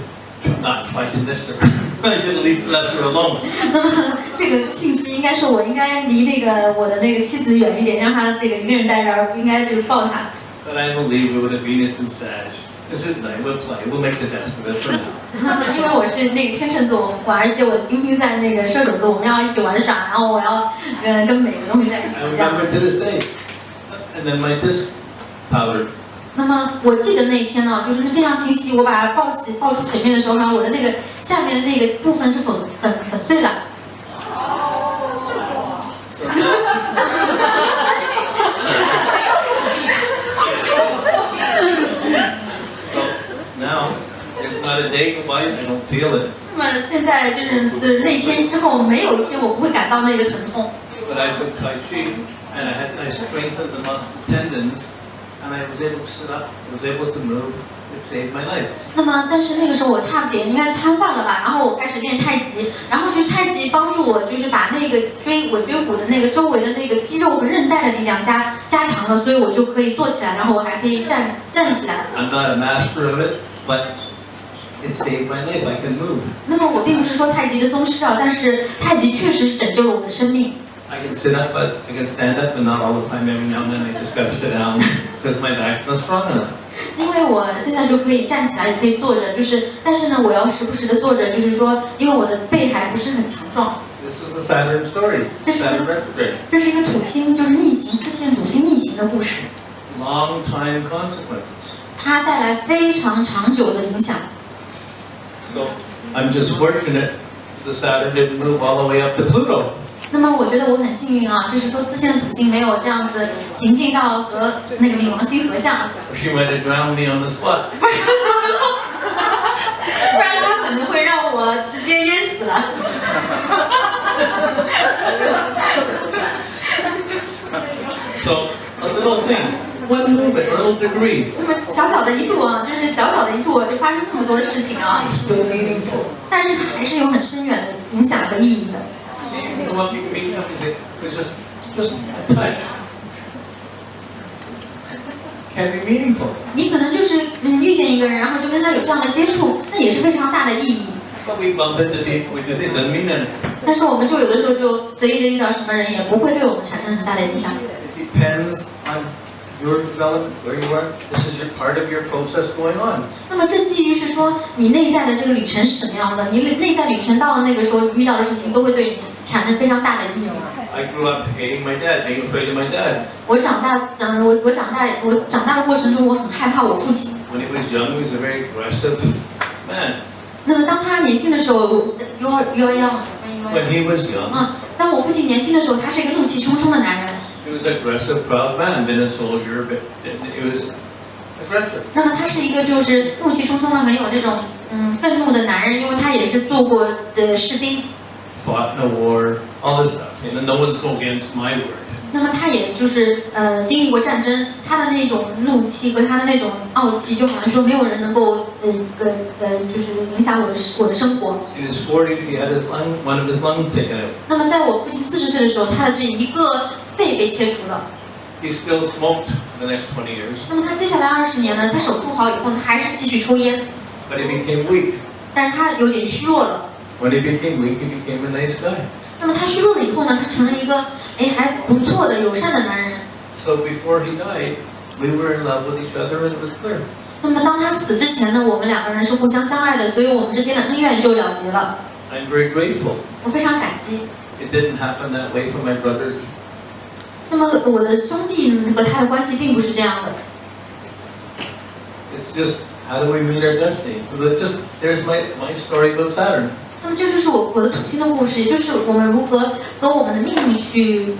not tried to lift her. I should have left her alone. 那么这个信息应该是我应该离我的那个妻子远一点，让她这个一个人带着，而不应该就是抱她。But I believe we would have Venus and Sag. This is nice. We'll play. We'll make the best of it for now. 那么因为我是那个天秤座，而且我的金星在那个射手座，我们要一起玩耍，然后我要跟每个东西在一起 I 这样。 remember to this day. And then my disc powder. 那么我记得那一天呢，就是非常清晰。我把它抱出水面的时候呢，我的那个下面的那个部分是粉碎了。Now, there's not a day go by I don't feel it. 那么现在就是那天之后，没有一天我不会感到那个疼痛。But I took Tai Chi, and I strengthened the muscle tendons, and I was able to sit up, I was able to move. It saved my life. 那么，但是那个时候我差点应该是瘫痪了吧？然后我开始练太极，然后就是太极帮助我，就是把那个尾椎骨的那个周围的那个肌肉和韧带的力量加强了，所以我就可以坐起来，然后我还可以站起来。I'm not a master of it, but it saved my life. I can move. 那么我并不是说太极的宗师啊，但是太极确实是拯救了我的生命。I can sit up, but I can stand up, but not all the time. Every now and then, I just gotta sit down because my back's not strong enough. 因为我现在就可以站起来，也可以坐着，但是呢，我要时不时的坐着，就是说，因为我的背还不是很强壮。This was a Saturn story. Saturn retrograde. 这是一个土星，就是逆行，自信土星逆行的故事。Long time consequences. 它带来非常长久的影响。So I'm just fortunate the Saturn didn't move all the way up to Pluto. 那么我觉得我很幸运啊，就是说自信的土星没有这样子行进到和那个冥王星合相。She might have drowned me on the spot. 不然它可能会让我直接淹死了。So a little thing, one movement, a little degree. 那么小小的一度啊，就是小小的一度就发生这么多的事情啊， It's still meaningful. 但是它还是有很深远的影响和意义的。You know what you mean something that was just a touch. can be meaningful. 你可能就是遇见一个人，然后就跟他有这样的接触，那也是非常大的意义。But we bump into people, we do things, doesn't mean anything. 但是我们就有的时候就随意的遇到什么人，也不会对我们产生很大的影响。 It depends on your development, where you are. This is your part of your process going on. 那么这基于是说你内在的这个旅程是什么样的，你内在旅程到了那个时候遇到的事情，都会对你产生非常大的意义。 I grew up hating my dad, being afraid of my dad. 我长大的过程中，我很害怕我父亲。 When he was young, he was a very aggressive man. 那么当他年轻的时候，you're young. When he was young, 当我父亲年轻的时候，他是一个怒气冲冲的男人。 he was an aggressive, proud man. Been a soldier, but he was aggressive. 那么他是一个就是怒气冲冲的、很有这种愤怒的男人，因为他也是做过的士兵。 Fought in a war, all this stuff. And no one's go against my word. 那么他也就是经历过战争，他的那种怒气和他的那种傲气，就好像说没有人能够就是影响我的生活。 In his 40s, he had one of his lungs taken out. 那么在我父亲40岁的时候，他的这一个肺被切除了。 He still smoked for the next 20 years, 那么他接下来20年呢，他手术好以后呢，还是继续抽烟， but he became weak. 但是他有点虚弱了。 When he became weak, he became a nice guy. 那么他虚弱了以后呢，他成了一个还不错的友善的男人。 So before he died, we were in love with each other, and it was clear. 那么当他死之前呢，我们两个人是互相相爱的，所以我们之间的恩怨就了结了。 I'm very grateful. 我非常感激。 It didn't happen that way for my brothers. 那么我的兄弟和他的关系并不是这样的。 It's just how do we meet our destiny? So there's my story about Saturn. 那么这就是我的土星的故事，也就是我们如何和我们的命运去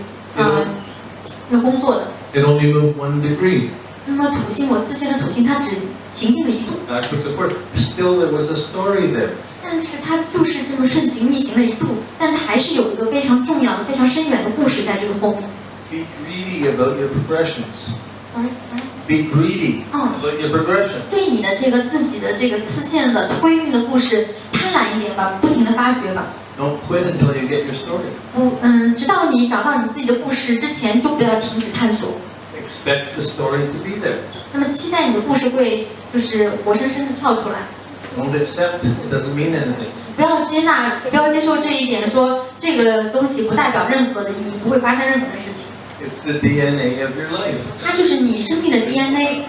工作的。 It only moved 1 degree. 那么土星，我自线的土星，它只行进了1度， Backwards and forth. Still, there was a story there. 但是它就是这么顺行逆行了1度，但它还是有一个非常重要的、非常深远的故事在这个后面。 Be greedy about your progressions. Sorry. Be greedy about your progression. 对你的这个自己的这个次线的推运的故事贪婪一点吧，不停的发掘吧。 Don't quit until you get your story. 直到你找到你自己的故事之前，就不要停止探索。 Expect the story to be there. 那么期待你的故事会就是活生生的跳出来。 Don't accept. It doesn't mean anything. 不要接纳，不要接受这一点，说这个东西不代表任何的意义，不会发生任何的事情。 It's the DNA of your life. 它就是你生命的 DNA。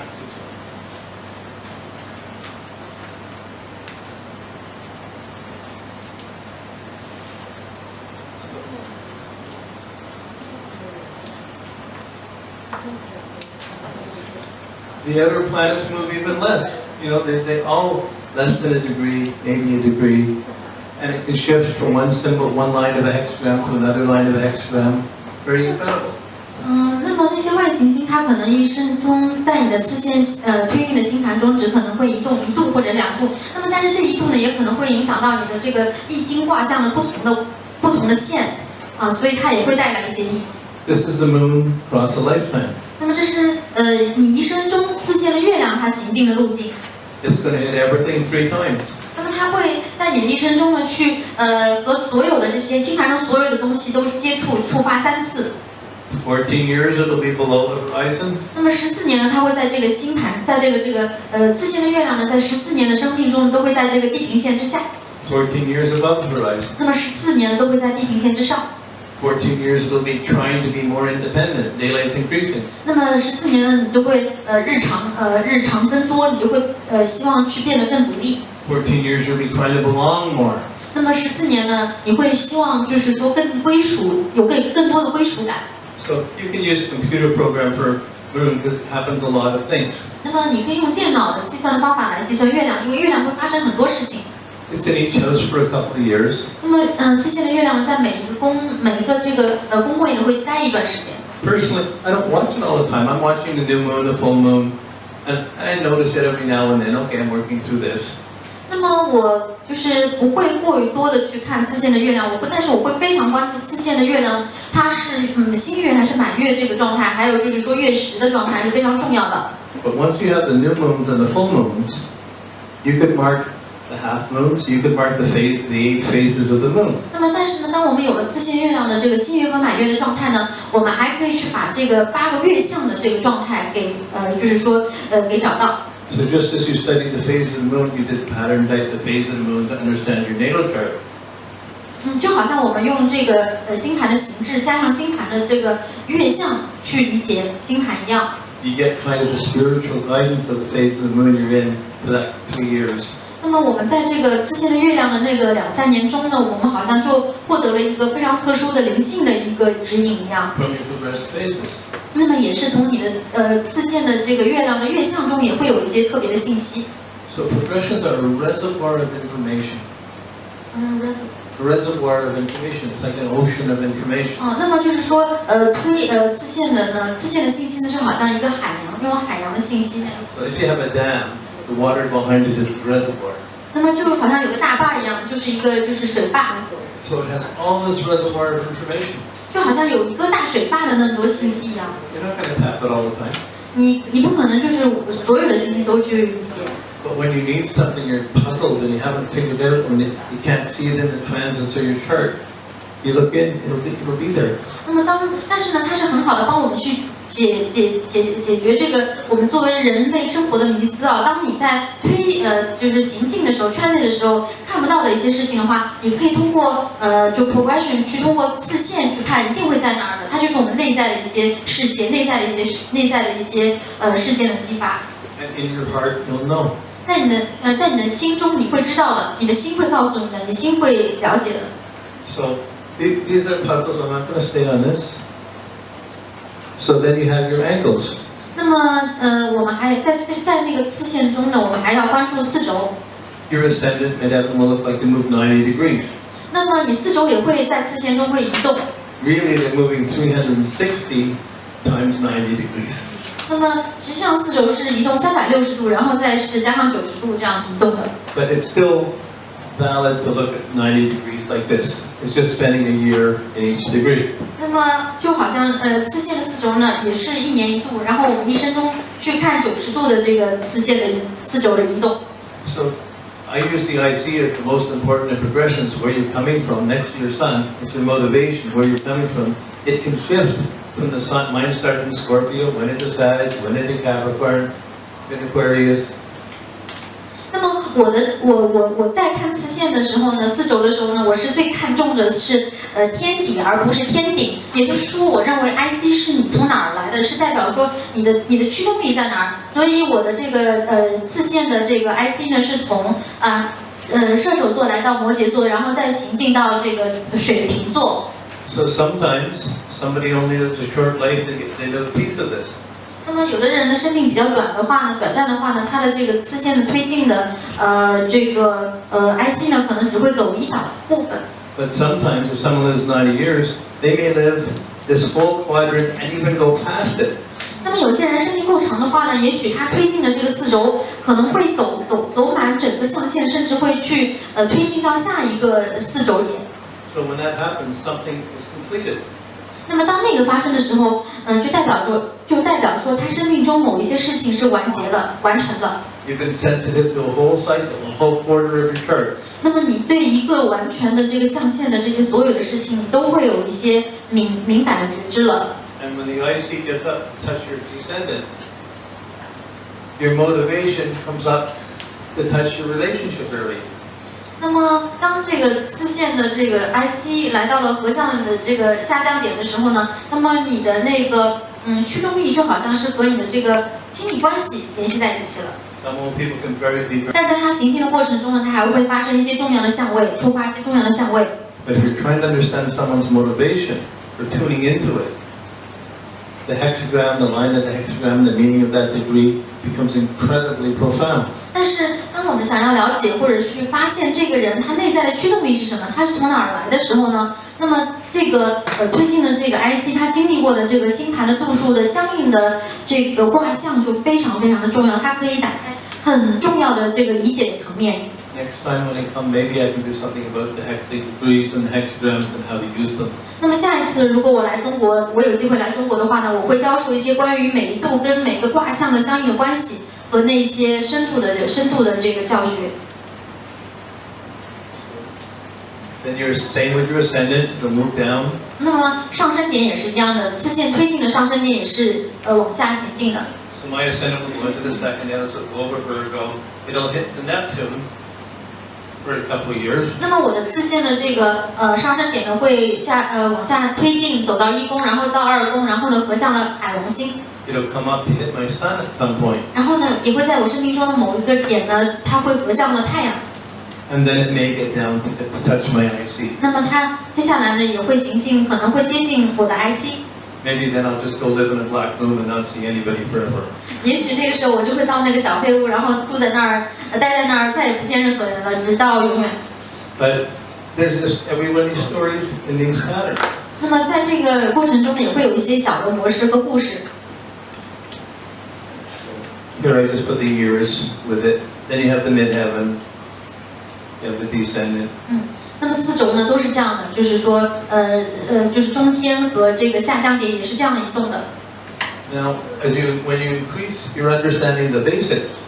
The other planets move even less. You know, they all less than a degree, maybe a degree. And it can shift from one symbol, one line of a hexagram to another line of a hexagram. Very incredible. 那么这些外行星，它可能一生中在你的次线推运的星盘中，只可能会移动1度或者2度。那么但是这1度呢，也可能会影响到你的这个易经卦象的不同的线所以它也会带来一些意义。 This is the moon across a lifetime. 那么这是你一生中次线的月亮它行进的路径。 It's going to hit everything 3 times. 那么它会在你的一生中呢，去和所有的这些星盘中所有的东西都触发3次。 14 years it'll be below the horizon. 那么14年呢，它会在这个星盘，在这个次线的月亮呢，在14年的生命中都会在这个地平线之下。 14 years above the horizon. 那么14年呢，都会在地平线之上。 14 years it'll be trying to be more independent. Daylight's increasing. 那么14年呢，你就会日常增多，你就会希望去变得更独立。 14 years you'll be trying to belong more. 那么14年呢，你会希望就是说更归属，有更多的归属感。 So you can use a computer program for moon because it happens a lot of things. 那么你可以用电脑的计算的方法来计算月亮，因为月亮会发生很多事情。 It's in each house for a couple of years. 那么次线的月亮在每一个这个宫位呢会待一段时间。 Personally, I don't watch it all the time. I'm watching the new moon, the full moon, and I notice it every now and then. Okay, I'm working through this. 那么我就是不会过于多的去看次线的月亮，但是我会非常关注次线的月亮，它是新月还是满月这个状态，还有就是说月食的状态是非常重要的。 But once you have the new moons and the full moons, you could mark the half moon, so you could mark the 8 phases of the moon. 那么，但是呢，当我们有了自限月亮的这个新月和满月的状态呢，我们还可以去把这个8个月相的这个状态给就是说给找到。So just as you studied the phase of the moon, you did pattern type the phase of the moon to understand your natal chart. 就好像我们用这个星盘的形制加上星盘的这个月相去理解星盘一样。You get kind of the spiritual guidance of the phase of the moon you're in for that 3 years. 那么我们在这个自限的月亮的那个2、3年中呢，我们好像就获得了一个非常特殊的灵性的一个指引一样。From your progressed phases. 那么也是从你的自限的这个月亮的月相中也会有一些特别的信息。So progressions are a reservoir of information. A reservoir of information. It's like an ocean of information. 那么就是说，自限的信息呢，就好像一个海洋，用海洋的信息那样。So if you have a dam, the water behind it is the reservoir. 那么就好像有个大坝一样，就是一个水坝。So it has all this reservoir of information. 就好像有一个大水坝的那么多信息一样。You're not going to tap it all the time. 你不可能就是所有的信息都去理解。But when you need something, you're puzzled and you haven't figured out, when you can't see it in the transits or your chart, you look in, it'll be there. 那么但是呢，它是很好的帮我们去解决这个我们作为人类生活的迷思啊。当你在就是行进的时候、transit 的时候看不到的一些事情的话，你可以通过就 progression 去通过自限去看，一定会在哪儿的。它就是我们内在的一些世界、内在的一些事件的激发。And in your heart, you'll know. 在你的心中你会知道的，你的心会告诉你的，你心会了解的。So these are puzzles. I'm not going to stay on this. So then you have your angles. 那么我们还在那个次线中呢，我们还要关注4轴。Your ascendant midheaven will look like you move 90 degrees. 那么你4轴也会在次线中会移动。Really, they're moving 360 times 90 degrees. 那么实际上4轴是移动360度，然后再是加上90度这样子移动的。But it's still valid to look at 90 degrees like this. It's just spending a year in each degree. 那么就好像次线的4轴呢，也是1年1度，然后我们一生中去看90度的这个次线的4轴的移动。So I use the IC as the most important in progressions. Where you're coming from next to your sun, it's your motivation. Where you're coming from, it can shift from the sun. Mine started in Scorpio, went into Sag, went into Capricorn, in Aquarius. 那么我在看次线的时候呢，4轴的时候呢，我是最看重的是天底而不是天顶。也就是说，我认为 IC 是你从哪儿来的，是代表说你的驱动力在哪儿。所以我的这个次线的这个 IC 呢，是从射手座来到摩羯座，然后再行进到这个水瓶座。So sometimes somebody only lives a short life, they live a piece of this. 那么有的人的生命比较短暂的话呢，他的这个次线的推进的IC 呢，可能只会走一小部分。But sometimes if someone lives 90 years, they may live this whole quadrant and even go past it. 那么有些人生命够长的话呢，也许他推进的这个4轴可能会走满整个象限，甚至会去推进到下一个4轴点。So when that happens, something is completed. 那么当那个发生的时候，就代表说他生命中某一些事情是完成了。You've been sensitive to a whole cycle, a whole quarter of your chart. 那么你对一个完全的这个象限的这些所有的事情，你都会有一些敏感的觉知了。And when the IC gets up to touch your descendant, your motivation comes up to touch your relationship area. 那么，当这个次线的这个 IC 来到了合相的这个下降点的时候呢，那么你的那个驱动力就好像是和你的这个亲密关系联系在一起了。Some people can be 但在它行进的过程中呢，它还会发生一些重要的相位，触发一些重要的相位。But if you're trying to understand someone's motivation or tuning into it, the hexagram, the line of the hexagram, the meaning of that degree becomes incredibly profound. 但是，当我们想要了解或者去发现这个人他内在的驱动力是什么，他是从哪儿来的时候呢？那么这个推进的这个 IC 他经历过的这个星盘的度数的相应的这个卦象就非常的重要，它可以打开很重要的这个理解的层面。Next time when I come, maybe I can do something about the degrees and the hexagrams and how to use them. 那么下一次如果我来中国，我有机会来中国的话呢，我会教授一些关于每一度跟每个卦象的相应的关系和那些深度的这个教学。Then you're same with your ascendant, you'll move down. 那么上升点也是一样的，次线推进的上升点也是往下行进的。So my ascendant will go into the second house, it'll go over Virgo. It'll hit the Neptune for a couple of years. 那么我的次线的这个上升点呢会往下推进，走到1宫，然后到2宫，然后呢合向了海龙星。It'll come up to hit my sun at some point. 然后呢也会在我生命中的某一个点呢，它会合向了太阳。And then it may get down to touch my IC. 那么它接下来呢也会行进，可能会接近我的 IC。Maybe then I'll just go live in a black room and not see anybody forever. 也许那个时候我就会到那个小黑屋，然后住在那儿，待在那儿，再也不见任何人了，直到永远。But there's just everybody's stories in these patterns. 那么在这个过程中呢，也会有一些小的模式和故事。Here I just put the years with it. Then you have the midheaven. You have the descendant. 那么4轴呢都是这样的，就是说，就是中天和这个下降点也是这样移动的。Now, when you increase your understanding of the basics,